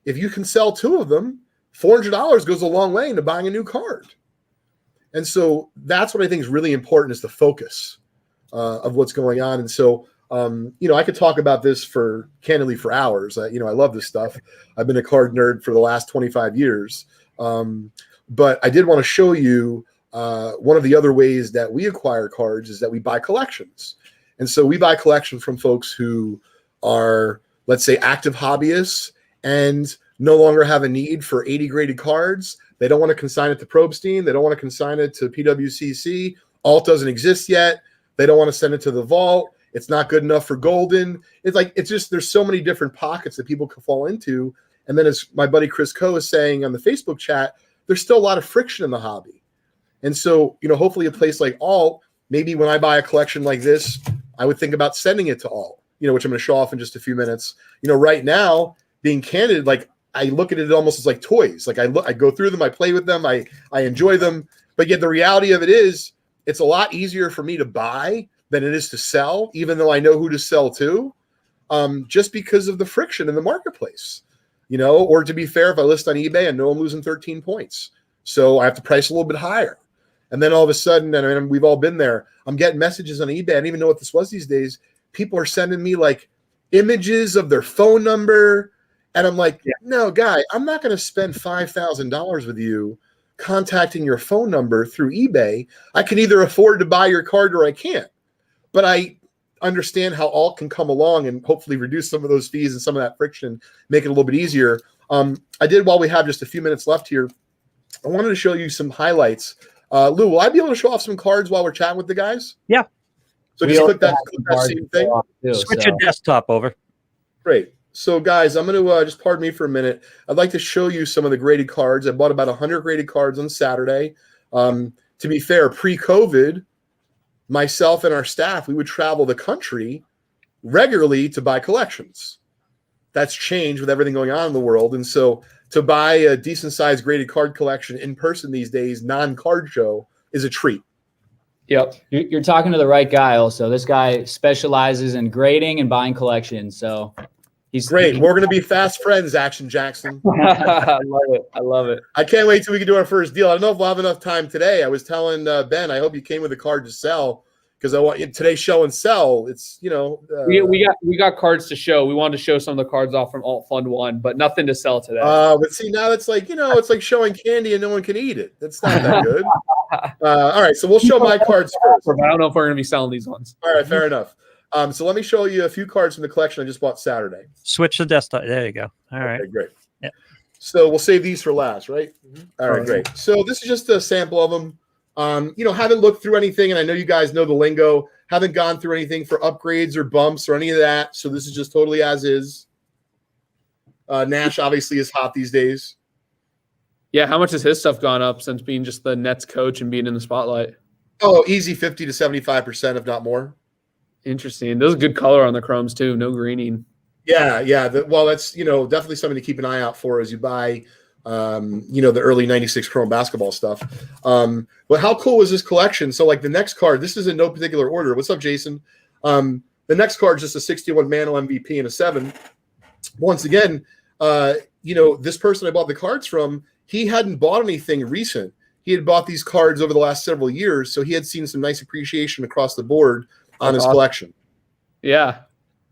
if you can sell 2 of them, $400 goes a long way into buying a new card. And so that's what I think is really important, is the focus of what's going on. And so, I could talk about this candidly for hours. I love this stuff. I've been a card nerd for the last 25 years. But I did want to show you one of the other ways that we acquire cards is that we buy collections. And so we buy collections from folks who are, let's say, active hobbyists and no longer have a need for 80 graded cards. They don't want to consign it to Probstein. They don't want to consign it to PWCC. Alt doesn't exist yet. They don't want to send it to the vault. It's not good enough for Golden. It's just, there's so many different pockets that people can fall into. And then, as my buddy Chris Coe is saying on the Facebook chat, there's still a lot of friction in the hobby. And so, hopefully a place like Alt, maybe when I buy a collection like this, I would think about sending it to Alt, which I'm going to show off in just a few minutes. Right now, being candid, like I look at it almost as like toys. Like I go through them, I play with them, I enjoy them. But yet the reality of it is, it's a lot easier for me to buy than it is to sell, even though I know who to sell to, just because of the friction in the marketplace. Or to be fair, if I list on eBay, I know I'm losing 13 points. So I have to price a little bit higher. And then all of a sudden, and we've all been there, I'm getting messages on eBay. I don't even know what this was these days. People are sending me like images of their phone number. And I'm like, no, guy, I'm not going to spend $5,000 with you contacting your phone number through eBay. I can either afford to buy your card or I can't. But I understand how Alt can come along and hopefully reduce some of those fees and some of that friction, make it a little bit easier. I did, while we have just a few minutes left here, I wanted to show you some highlights. Lou, will I be able to show off some cards while we're chatting with the guys? Yeah. So just click that same thing. Switch your desktop over. Great. So guys, I'm going to just pardon me for a minute. I'd like to show you some of the graded cards. I bought about 100 graded cards on Saturday. To be fair, pre-COVID, myself and our staff, we would travel the country regularly to buy collections. That's changed with everything going on in the world. And so to buy a decent sized graded card collection in person these days, non-card show, is a treat. Yep. You're talking to the right guy also. This guy specializes in grading and buying collections. So he's great. We're going to be fast friends, Action Jackson. I love it. I can't wait till we can do our first deal. I don't know if we'll have enough time today. I was telling Ben, I hope you came with a card to sell, because I want today's show and sell. It's we got cards to show. We wanted to show some of the cards off from Alt Fund 1, but nothing to sell today. But see, now it's like it's like showing candy and no one can eat it. That's not that good. All right, so we'll show my cards first. I don't know if we're going to be selling these ones. All right, fair enough. So let me show you a few cards from the collection I just bought Saturday. Switch the desktop. There you go. All right. Okay, great. Yeah. So we'll save these for last, right? Mm-hmm. All right, great. So this is just a sample of them. Haven't looked through anything, and I know you guys know the lingo. Haven't gone through anything for upgrades or bumps or any of that. So this is just totally as is. Nash obviously is hot these days. Yeah, how much has his stuff gone up since being just the Nets coach and being in the spotlight? Oh, easy 50 to 75%, if not more. Interesting. There's a good color on the chromes too. No greening. Yeah. That's definitely something to keep an eye out for as you buy the early 96 chrome basketball stuff. But how cool was this collection? So like the next card, this is in no particular order. What's up, Jason? The next card is just a 61 Mantle MVP and a 7. Once again, this person I bought the cards from, he hadn't bought anything recent. He had bought these cards over the last several years, so he had seen some nice appreciation across the board on his collection. Yeah.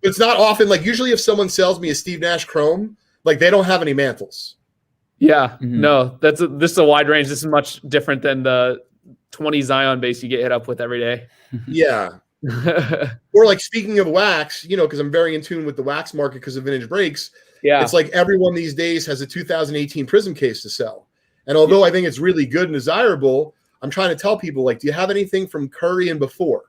It's not often, like usually if someone sells me a Steve Nash Chrome, like they don't have any Mantles. Yeah, Mhm. no, this is a wide range. This is much different than the 20 Zion base you get hit up with every day. Yeah. Or like speaking of wax, because I'm very in tune with the wax market because of vintage brakes. Yeah. It's like everyone these days has a 2018 Prism case to sell. And although I think it's really good and desirable, I'm trying to tell people, like, do you have anything from Curry and before?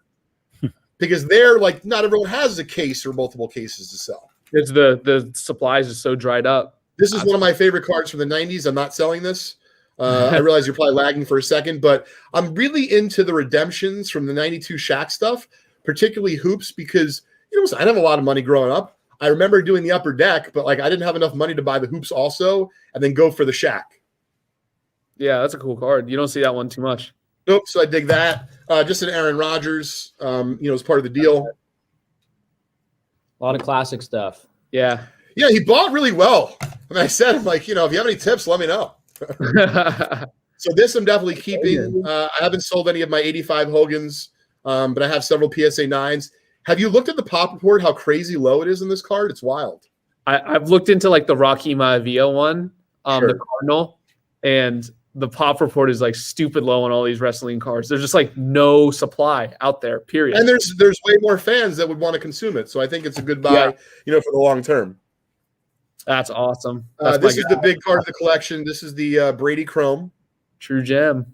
Because they're like, not everyone has a case or multiple cases to sell. It's the supplies are so dried up. This is one of my favorite cards from the 90s. I'm not selling this. I realize you're probably lagging for a second, but I'm really into the redemptions from the 92 Shaq stuff, particularly hoops, because I didn't have a lot of money growing up. I remember doing the upper deck, but like I didn't have enough money to buy the hoops also and then go for the Shaq. Yeah, that's a cool card. You don't see that one too much. Nope. So I dig that. Just an Aaron Rodgers, as part of the deal. A lot of classic stuff. Yeah. Yeah, he bought really well. I mean, I said, I'm like, if you have any tips, let me know. So this I'm definitely keeping. I haven't sold any of my 85 Hogans, but I have several PSA 9s. Have you looked at the pop report, how crazy low it is in this card? It's wild. I've looked into like the Rocky Maivia one, Sure. the Cardinal, and the pop report is like stupid low on all these wrestling cards. There's just like no supply out there, period. And there's way more fans that would want to consume it. So I think it's a good buy, for the long term. That's awesome. That's This is the big card of the collection. This is the Brady Chrome. True gem.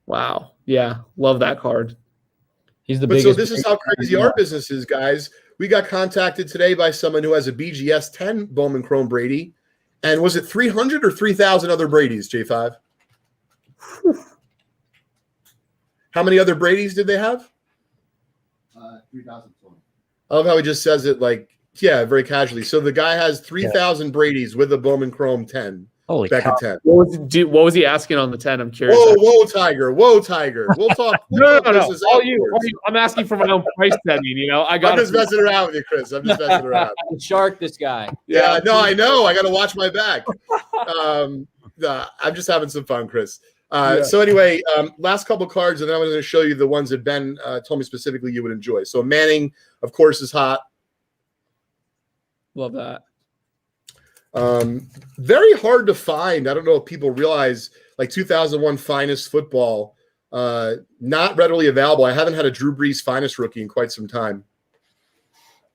Wow. Yeah. Love that card. He's the But biggest. so this is how crazy our business is, guys. We got contacted today by someone who has a BGS 10 Bowman Chrome Brady. And was it 300 or 3,000 other Bradys, J5? How many other Bradys did they have? 3,020. I love how he just says it like, very casually. So the guy has 3,000 Bradys with a Bowman Chrome 10. Holy Back cow. at 10. What was he asking on the 10? I'm curious. Whoa, Tiger. We'll talk. No. business All you. afterwards. I'm asking for my own price setting. I I'm got just messing around with you, Chris. I'm just messing around. Shark, this guy. Yeah, no, I know. I got to watch my back. I'm just having some fun, Chris. So anyway, last couple cards, and then I'm going to show you the ones that Ben told me specifically you would enjoy. So Manning, of course, is hot. Love that. Very hard to find. I don't know if people realize, like 2001 Finest football, not readily available. I haven't had a Drew Brees Finest rookie in quite some time.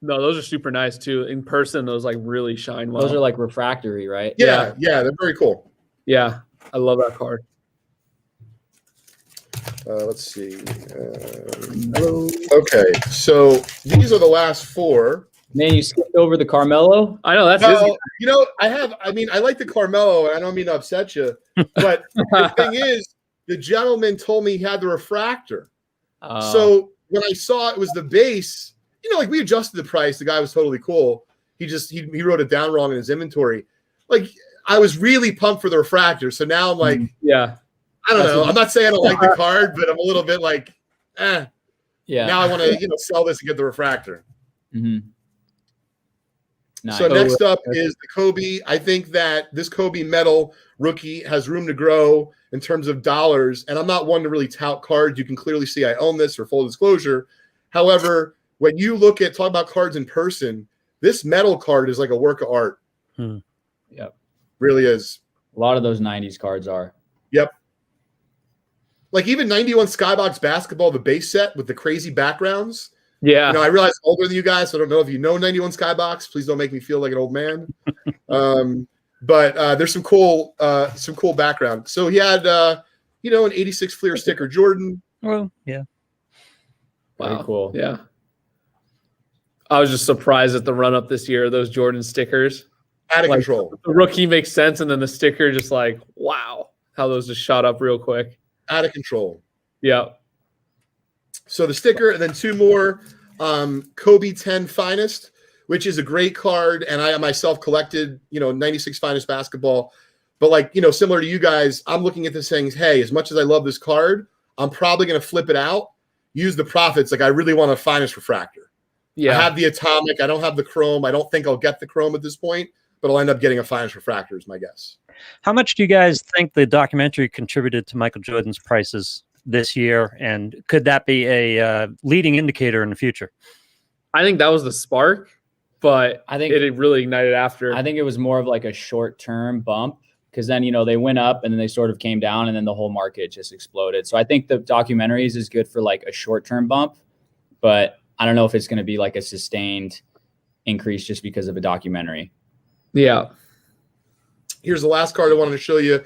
No, those are super nice too. In person, those like really shine well. Those are like refractory, right? Yeah, they're very cool. Yeah, I love that card. Let's see. Okay, so these are the last four. Man, you skipped over the Carmelo. I know that's Well, I like the Carmelo, and I don't mean to upset you, but the thing is, the gentleman told me he had the refractor. So when I saw it was the base, like we adjusted the price. The guy was totally cool. He wrote it down wrong in his inventory. Like I was really pumped for the refractor. So now I'm like, yeah. I don't know. I'm not saying I don't like the card, but I'm a little bit like, Yeah. Now I want to, sell this and get the refractor. Mm-hmm. Nice. So next up is the Kobe. I think that this Kobe metal rookie has room to grow in terms of dollars. And I'm not one to really tout cards. You can clearly see I own this for full disclosure. However, when you talk about cards in person, this metal card is like a work of art. Yep. Really is. A lot of those 90s cards are. Yep. Like even 91 Skybox basketball, the base set with the crazy backgrounds. Yeah. I realize I'm older than you guys, so I don't know if you know 91 Skybox. Please don't make me feel like an old man. But there's some cool background. So he had, an 86 Fleer sticker Jordan. Well, yeah. Very cool. Yeah. I was just surprised at the run up this year of those Jordan stickers. Out of control. The rookie makes sense, and then the sticker just like, wow, how those just shot up real quick. Out of control. Yeah. So the sticker, and then two more Kobe 10 Finest, which is a great card, and I myself collected, 96 Finest basketball. But similar to you guys, I'm looking at this saying, hey, as much as I love this card, I'm probably going to flip it out, use the profits. Like I really want a Finest refractor. Yeah. I have the atomic. I don't have the chrome. I don't think I'll get the chrome at this point, but I'll end up getting a Finest refractor is my guess. How much do you guys think the documentary contributed to Michael Jordan's prices this year? And could that be a leading indicator in the future? I think that was the spark. but I think it really ignited after. I think it was more of like a short-term bump, because then, they went up and then they sort of came down and then the whole market just exploded. So I think the documentaries is good for like a short-term bump, but I don't know if it's going to be like a sustained increase just because of a documentary. Yeah. Here's the last card I wanted to show you.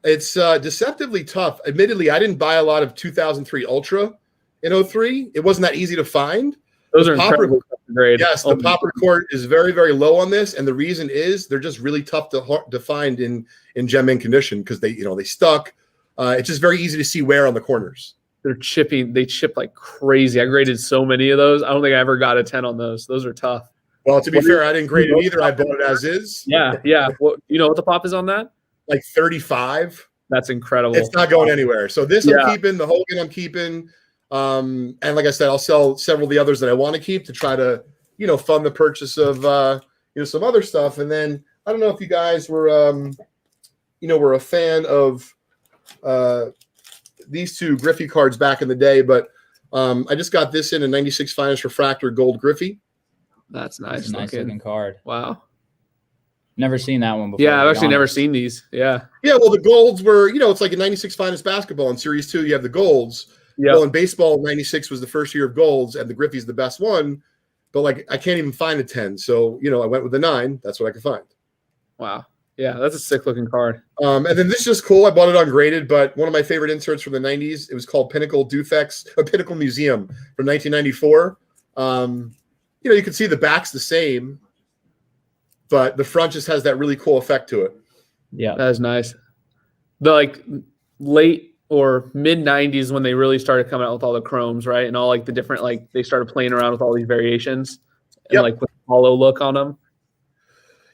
It's deceptively tough. Admittedly, I didn't buy a lot of 2003 Ultra in 03. It wasn't that easy to find. Those are incredibly great. Yes, the popper court is very, very low on this, and the reason is they're just really tough to find in gem in condition because they stuck. It's just very easy to see wear on the corners. They're chipping. They chip like crazy. I graded so many of those. I don't think I ever got a 10 on those. Those are tough. Well, to be fair, I didn't grade it either. I bought it as is. Yeah. What what the pop is on that? Like 35. That's incredible. It's not going anywhere. So this I'm keeping. The Hogan I'm keeping. And like I said, I'll sell several of the others that I want to keep to try to, fund the purchase of, some other stuff. And then I don't know if you guys were, were a fan of these two Griffey cards back in the day, but I just got this in a 96 Finest Refractor Gold Griffey. That's nice. That's a nice looking card. Wow. Never seen that one before. Yeah, I've actually never seen these. Yeah. Yeah, well, the golds were, it's like a 96 Finest basketball. In Series 2, you have the golds. Yeah. Well, in baseball, 96 was the first year of golds, and the Griffey's the best one. But, like, I can't even find a 10. So, I went with the 9. That's what I could find. Wow. Yeah, that's a sick-looking card. And then this is just cool. I bought it ungraded, but one of my favorite inserts from the 90s, it was called Pinnacle Museum from 1994. You can see the back's the same, but the front just has that really cool effect to it. Yeah. That is nice. The, late or mid 90s when they really started coming out with all the chromes, right? And all the different, they started playing around with all these variations and with the hollow look on them.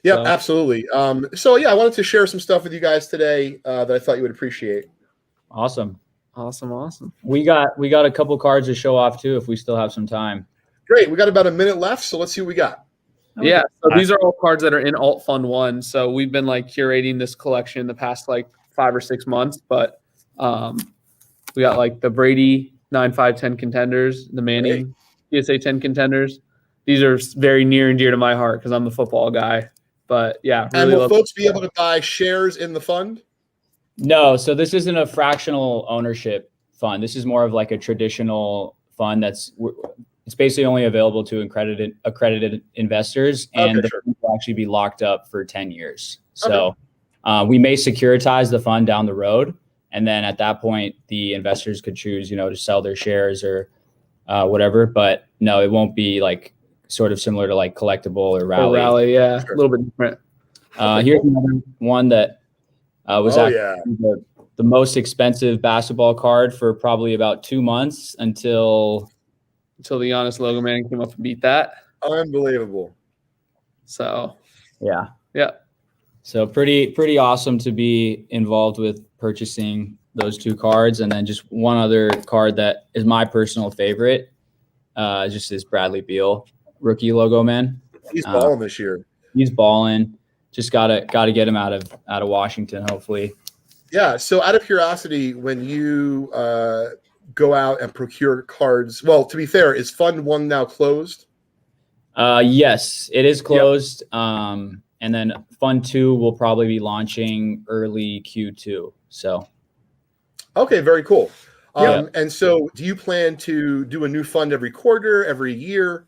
Yeah, So. absolutely. So I wanted to share some stuff with you guys today that I thought you would appreciate. Awesome. We got a couple cards to show off too, if we still have some time. Great. We got about a minute left, so let's see what we got. Yeah, so these are all cards that are in Alt Fund 1. So we've been curating this collection the past 5 or 6 months, but we got the Brady 9-5-10 contenders, the Manning PSA 10 contenders. These are very near and dear to my heart because I'm the football guy. But yeah, really. And will folks be able to buy shares in the fund? No, so this isn't a fractional ownership fund. This is more of a traditional fund it's basically only available to accredited investors, and the fund will actually be locked up for 10 years. So we may securitize the fund down the road, and then at that point, the investors could choose, to sell their shares or whatever. But no, it won't be sort of similar to collectible or rally. Yeah, a little bit different. Here's another one that was the most expensive basketball card for probably about 2 months until the Giannis logo man came up and beat that. Unbelievable. So yeah. So pretty awesome to be involved with purchasing those two cards. And then just one other card that is my personal favorite, just is Bradley Beal, rookie logo man. He's balling this year. He's balling. Just gotta get him out of Washington, hopefully. Yeah. So out of curiosity, when you go out and procure cards, well, to be fair, is Fund 1 now closed? Yes, it is closed. Yep. And then Fund 2 will probably be launching early Q2. So. Okay, very cool. And so do you plan to do a new fund every quarter, every year?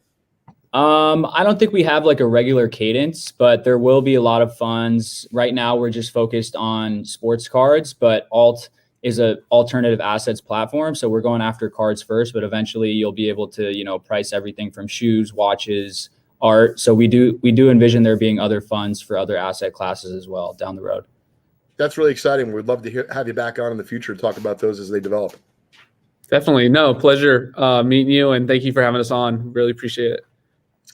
I don't think we have a regular cadence, but there will be a lot of funds. Right now, we're just focused on sports cards, but Alt is an alternative assets platform. So we're going after cards first, but eventually you'll be able to, price everything from shoes, watches, art. So we do envision there being other funds for other asset classes as well down the road. That's really exciting. We'd love to have you back on in the future to talk about those as they develop. Definitely. No, pleasure meeting you, and thank you for having us on. Really appreciate it.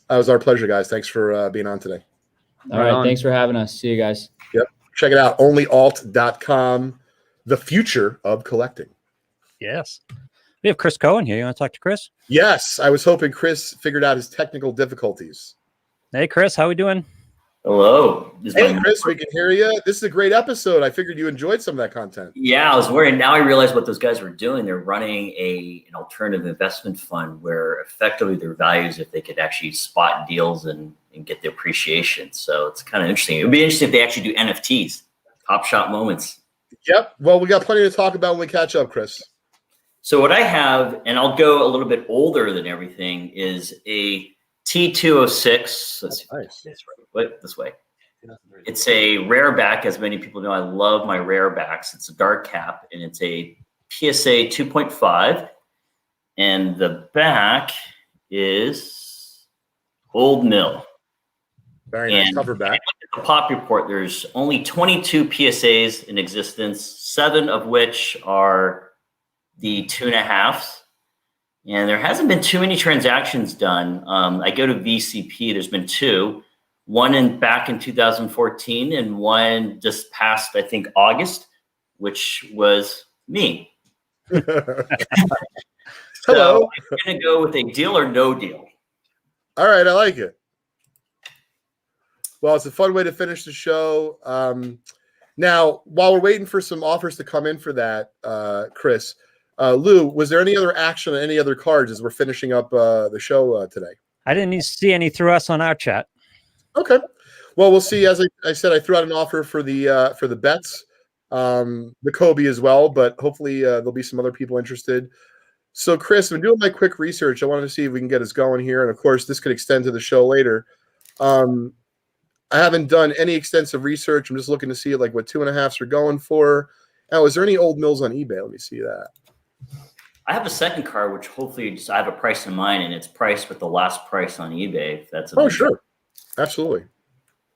That was our pleasure, guys. Thanks for being on today. All right. Thanks for having us. See you guys. Yep. Check it out. Onlyalt.com. The future of collecting. Yes. We have Chris Cohen here. You want to talk to Chris? Yes. I was hoping Chris figured out his technical difficulties. Hey, Chris. How we doing? Hello. Hey, Chris, we can hear you. This is a great episode. I figured you enjoyed some of that content. Yeah, I was worried. Now I realize what those guys were doing. They're running an alternative investment fund where effectively their values if they could actually spot deals and get the appreciation. So it's kind of interesting. It would be interesting if they actually do NFTs, Top Shot moments. Yep. Well, we got plenty to talk about when we catch up, Chris. So what I have, and I'll go a little bit older than everything, is a T206. Let's see. Nice. This way. It's a rare back. As many people know, I love my rare backs. It's a dark cap, and it's a PSA 2.5. And the back is Old Mill. Very nice cover back. The pop report, there's only 22 PSAs in existence, 7 of which are the 2.5s. And there hasn't been too many transactions done. I go to VCP, there's been 2. One back in 2014 and one just past, I think, August, which was me. Hello. So I'm going to go with a deal or no deal. All right, I like it. Well, it's a fun way to finish the show. Now, while we're waiting for some offers to come in for that, Chris, Lou, was there any other action on any other cards as we're finishing up the show today? I didn't see any through us on our chat. Okay. Well, we'll see. As I said, I threw out an offer for the bets, the Kobe as well, but hopefully there'll be some other people interested. So, Chris, I'm doing my quick research. I wanted to see if we can get us going here, and of course, this could extend to the show later. I haven't done any extensive research. I'm just looking to see like what 2.5s are going for. Now, is there any old mills on eBay? Let me see that. I have a second card, which hopefully I have a price in mind, and it's priced with the last price on eBay. If that's sure, absolutely.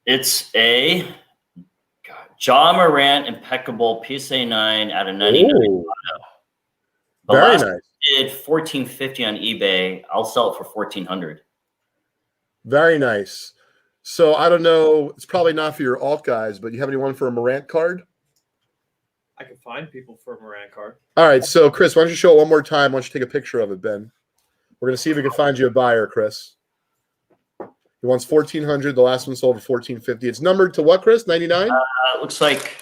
It's a Ja Morant impeccable PSA 9 out of 99. Very nice. Bid $1,450 on eBay. I'll sell it for $1,400. Very nice. So I don't know. It's probably not for your alt guys, but you have anyone for a Morant card? I can find people for a Morant card. All right. So Chris, why don't you show it one more time? Why don't you take a picture of it, Ben? We're gonna see if we can find you a buyer, Chris. He wants $1,400. The last one sold for $1,450. It's numbered to what, Chris? 99? It looks like,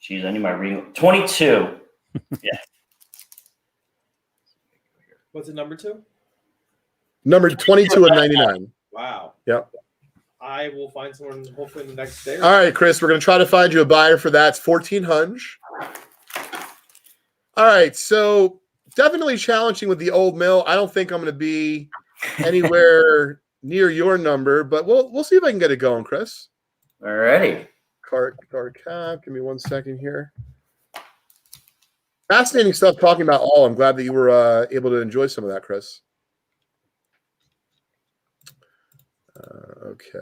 geez, I need my reading. 22. Yeah. What's it number 2? Numbered 22 of 99. Wow. Yep. I will find someone hopefully in the next day. All right, Chris, we're going to try to find you a buyer for that. It's $1,400. All right, so definitely challenging with the old mill. I don't think I'm going to be anywhere near your number, but we'll see if I can get it going, Chris. All righty. Card cap. Give me 1 second here. Fascinating stuff talking about all. I'm glad that you were able to enjoy some of that, Chris. Okay.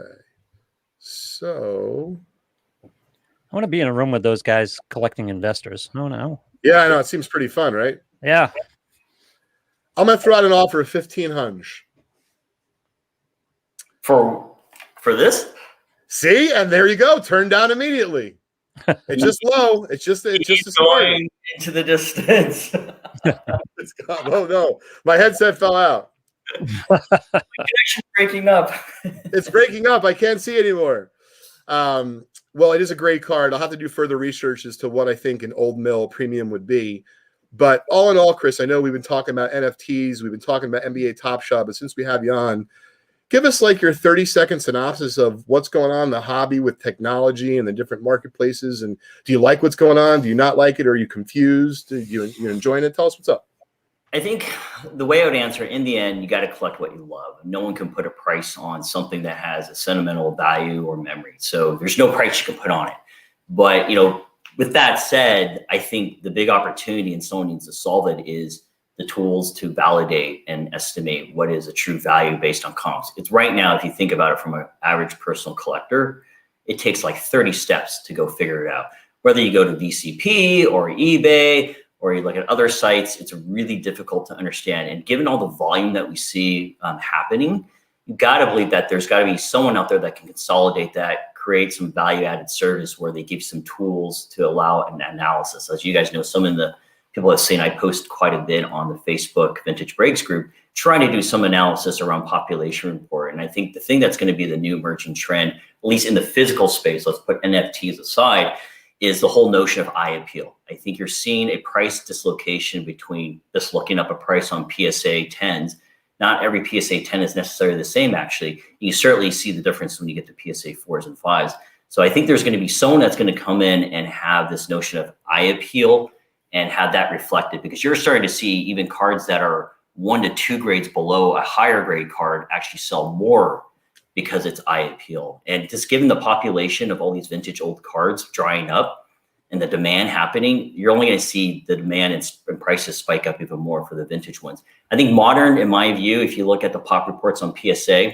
So I want to be in a room with those guys collecting investors. Oh, no. Yeah, I know. It seems pretty fun, right? Yeah. I'm going to throw out an offer of $1,500. For this? See? And there you go. Turned down immediately. It's just low. It's just a going into the distance. It's gone. Oh, no. My headset fell out. Connection breaking up. It's breaking up. I can't see anymore. Well, it is a great card. I'll have to do further research as to what I think an old mill premium would be. But all in all, Chris, I know we've been talking about NFTs. We've been talking about NBA Top Shot. But since we have you on, give us like your 30-second synopsis of what's going on in the hobby with technology and the different marketplaces. And do you like what's going on? Do you not like it? Or are you confused? You're enjoying it? Tell us what's up. I think the way I would answer, in the end, you got to collect what you love. No one can put a price on something that has a sentimental value or memory. So there's no price you can put on it. But, with that said, I think the big opportunity, and someone needs to solve it, is the tools to validate and estimate what is a true value based on comps. It's right now, if you think about it from an average personal collector, it takes like 30 steps to go figure it out. Whether you go to VCP or eBay, or you look at other sites, it's really difficult to understand. And given all the volume that we see happening, you got to believe that there's got to be someone out there that can consolidate that, create some value-added service where they give some tools to allow an analysis. As you guys know, some of the people have seen, I post quite a bit on the Facebook Vintage Breaks group. trying to do some analysis around population report. And I think the thing that's going to be the new emerging trend, at least in the physical space, let's put NFTs aside, is the whole notion of eye appeal. I think you're seeing a price dislocation between just looking up a price on PSA 10s. Not every PSA 10 is necessarily the same, actually. You certainly see the difference when you get to PSA 4s and 5s. So I think there's going to be someone that's going to come in and have this notion of eye appeal and have that reflected, because you're starting to see even cards that are 1 to 2 grades below a higher grade card actually sell more because it's eye appeal. And just given the population of all these vintage old cards drying up and the demand happening, you're only going to see the demand and prices spike up even more for the vintage ones. I think modern, in my view, if you look at the pop reports on PSA,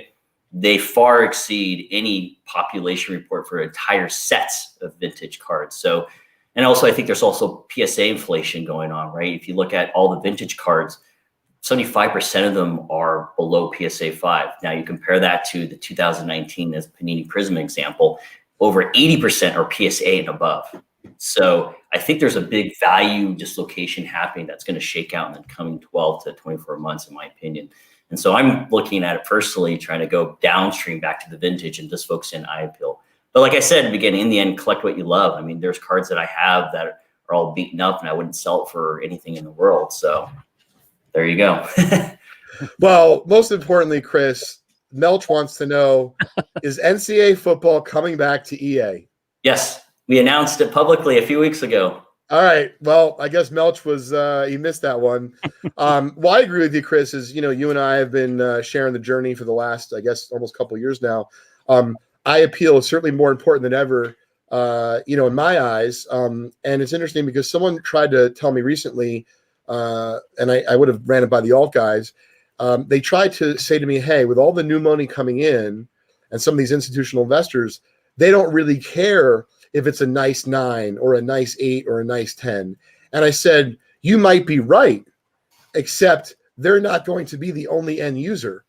they far exceed any population report for entire sets of vintage cards. So, and also I think there's also PSA inflation going on, right? If you look at all the vintage cards, 75% of them are below PSA 5. Now you compare that to the 2019 as Panini Prism example, over 80% are PSA and above. So I think there's a big value dislocation happening that's going to shake out in the coming 12 to 24 months, in my opinion. And so I'm looking at it personally, trying to go downstream back to the vintage and just focus in eye appeal. But like I said, again, in the end, collect what you love. I mean, there's cards that I have that are all beaten up and I wouldn't sell it for anything in the world. So there you go. Well, most importantly, Chris, Melch wants to know, is NCAA football coming back to EA? Yes, we announced it publicly a few weeks ago. All right. Well, I guess Melch was he missed that one. Well, I agree with you, Chris. Is you and I have been sharing the journey for the last, I guess, almost couple of years now. Eye appeal is certainly more important than ever, in my eyes. And it's interesting because someone tried to tell me recently, and I would have ran it by the alt guys. They tried to say to me, hey, with all the new money coming in and some of these institutional investors, they don't really care if it's a nice 9 or a nice 8 or a nice 10. And I said, you might be right, except they're not going to be the only end user.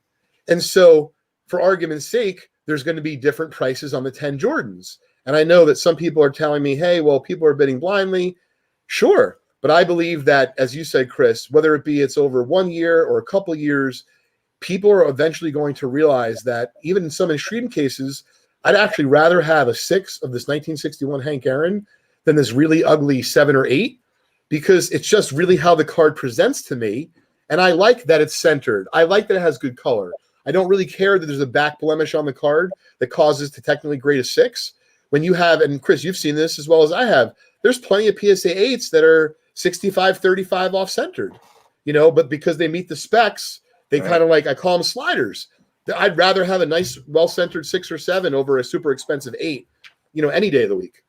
And so for argument's sake, there's going to be different prices on the 10 Jordans. And I know that some people are telling me, hey, well, people are bidding blindly. Sure. But I believe that, as you said, Chris, whether it be it's over 1 year or a couple of years, people are eventually going to realize that even in some extreme cases, I'd actually rather have a 6 of this 1961 Hank Aaron than this really ugly 7 or 8, because it's just really how the card presents to me. And I like that it's centered. I like that it has good color. I don't really care that there's a back blemish on the card that causes to technically grade a 6. When you have, and Chris, you've seen this as well as I have, there's plenty of PSA 8s that are 65-35 off-centered, but because they meet the specs, they kind of I call them sliders. I'd rather have a nice, well-centered 6 or 7 over a super expensive 8, any day of the week.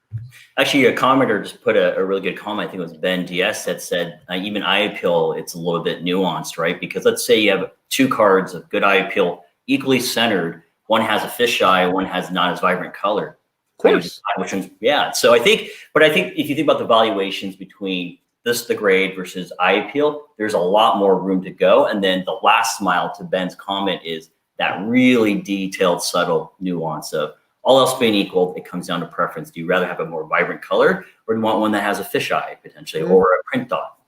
Actually, a commenter just put a really good comment. I think it was Ben DS that said, even eye appeal, it's a little bit nuanced, right? Because let's say you have 2 cards of good eye appeal, equally centered. One has a fisheye, one has not as vibrant color. Of course. Which one's, yeah. So I think if you think about the valuations between the grade versus eye appeal, there's a lot more room to go. And then the last mile to Ben's comment is that really detailed, subtle nuance of all else being equal, it comes down to preference. Do you rather have a more vibrant color, or do you want one that has a fisheye potentially, or a print dot?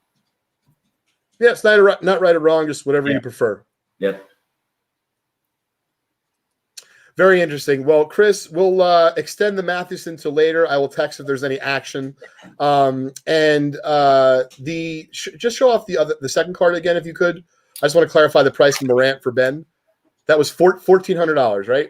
Yeah, it's not right or wrong, just whatever you prefer. Yep. Very interesting. Well, Chris, we'll extend the Mathewson to later. I will text if there's any action. Just show off the second card again, if you could. I just want to clarify the price of Morant for Ben. That was $1,400, right?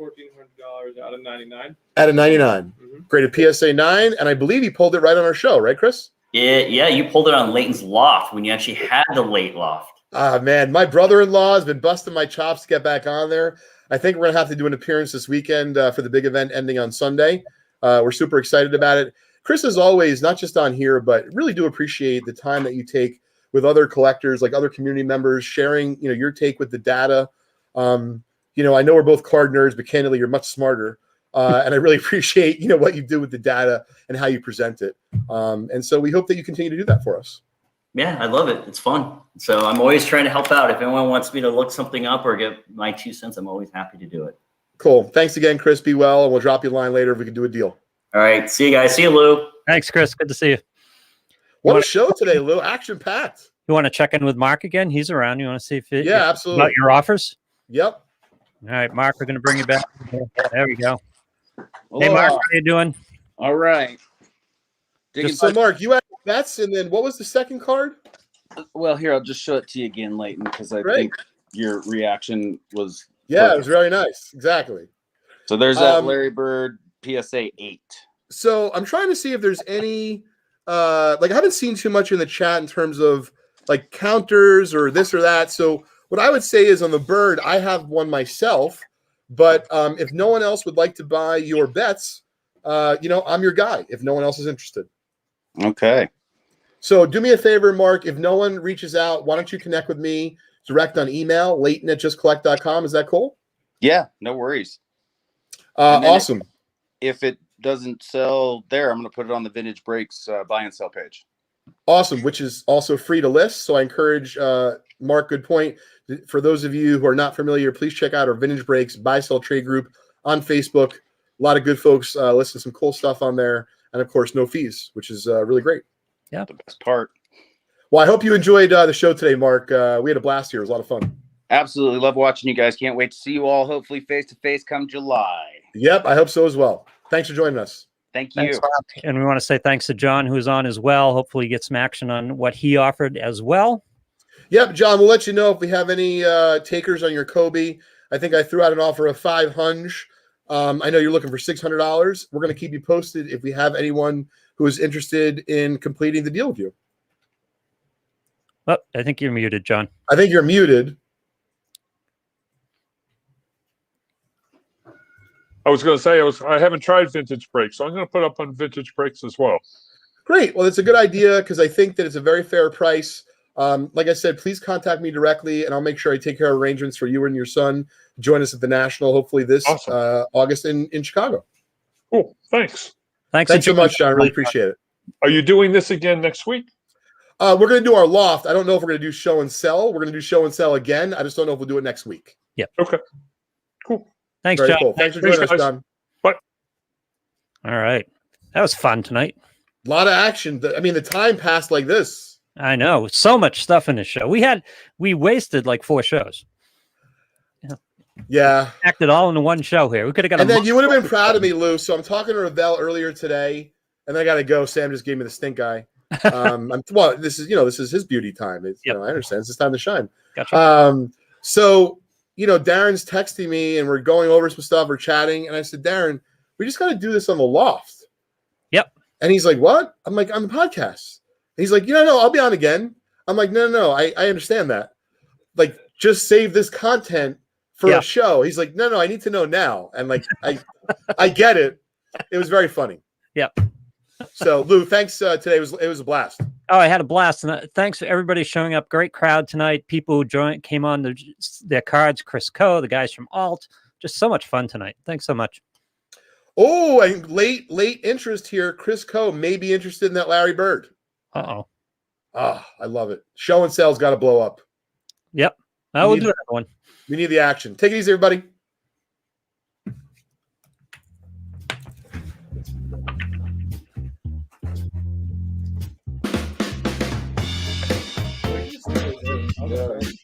$1,400 out of 99. Out of 99. Mm-hmm. Graded PSA 9, and I believe you pulled it right on our show, right, Chris? Yeah, you pulled it on Leighton's Loft when you actually had the late Loft. Ah, man, my brother-in-law has been busting my chops to get back on there. I think we're going to have to do an appearance this weekend for the big event ending on Sunday. We're super excited about it. Chris, as always, not just on here, but really do appreciate the time that you take with other collectors, like other community members, sharing, your take with the data. I know we're both card nerds, but candidly, you're much smarter. And I really appreciate, what you do with the data and how you present it. And so we hope that you continue to do that for us. Yeah, I love it. It's fun. So I'm always trying to help out. If anyone wants me to look something up or get my 2 cents, I'm always happy to do it. Cool. Thanks again, Chris. Be well, and we'll drop you a line later if we can do a deal. All right. See you guys. See you, Lou. Thanks, Chris. Good to see you. What a show today, Lou. Action-packed. You want to check in with Mark again? He's around. You want to see if Yeah, about absolutely. your offers? Yep. All right, Mark, we're going to bring you back. There we go. Aloha. Hey, Mark, how you doing? All right. So, Mark, you had bets, and then what was the second card? Well, here, I'll just show it to you again, Leighton, because I think your reaction was Yeah, it was very nice. Exactly. So there's that Larry Bird PSA 8. So I'm trying to see if there's any like I haven't seen too much in the chat in terms of like counters or this or that. So what I would say is on the Bird, I have one myself, but if no one else would like to buy your bets, I'm your guy if no one else is interested. Okay. So do me a favor, Mark. If no one reaches out, why don't you connect with me direct on email, Leighton@justcollect.com. Is that cool? Yeah, no worries. Awesome. If it doesn't sell there, I'm going to put it on the Vintage Breaks buy and sell page. Awesome, which is also free to list. So I encourage Mark, good point. For those of you who are not familiar, please check out our Vintage Breaks buy sell trade group on Facebook. A lot of good folks listing some cool stuff on there. And of course, no fees, which is really great. Yeah. The best part. Well, I hope you enjoyed the show today, Mark. We had a blast here. It was a lot of fun. Absolutely. Love watching you guys. Can't wait to see you all, hopefully face-to-face come July. Yep, I hope so as well. Thanks for joining us. Thank you. Thanks, and we want to say thanks to John, who's on as well. Hopefully you get some action on what he offered as well. Yep, John, we'll let you know if we have any takers on your Kobe. I think I threw out an offer of $500. I know you're looking for $600. We're going to keep you posted if we have anyone who is interested in completing the deal with you. Oh, I think you're muted, John. I think you're muted. I was going to say I haven't tried Vintage Breaks, so I'm going to put up on Vintage Breaks as well. Great. Well, it's a good idea because I think that it's a very fair price. Like I said, please contact me directly, and I'll make sure I take care of arrangements for you and your son to join us at the National, hopefully this August in Chicago. Cool. Thanks. Thanks so much, John. I really appreciate it. Are you doing this again next week? We're going to do our Loft. I don't know if we're going to do show and sell. We're going to do show and sell again. I just don't know if we'll do it next week. Yep. Okay. Cool. Thanks, Very John. cool. Thanks for joining us, John. Bye. All right. That was fun tonight. A lot of action. I mean, the time passed like this. I know. So much stuff in this show. We wasted like 4 shows. Yeah. Acted all into one show here. We could have got And then you would have been proud of me, Lou. So I'm talking to Ravel earlier today, and then I got to go. Sam just gave me the stink eye. Well, this is his beauty time. It's, I understand. It's his time to shine. Gotcha. So, Darren's texting me and we're going over some stuff. We're chatting. And I said, Darren, we just got to do this on the Loft. Yep. And he's like, what? I'm like, on the podcast. And he's like, no, I'll be on again. I'm like, no, I understand that. Like, just save this content for a show. He's like, no, I need to know now. And like, I get it. It was very funny. Yep. So, Lou, thanks today. It was a blast. Oh, I had a blast. And thanks for everybody showing up. Great crowd tonight. People who came on their cards. Chris Coe, the guys from Alt. Just so much fun tonight. Thanks so much. Oh, and late interest here. Chris Coe may be interested in that Larry Bird. Uh-oh. Ah, I love it. Show and sell's got to blow up. Yep. I will do another one. We need the action. Take it easy, everybody. Yeah.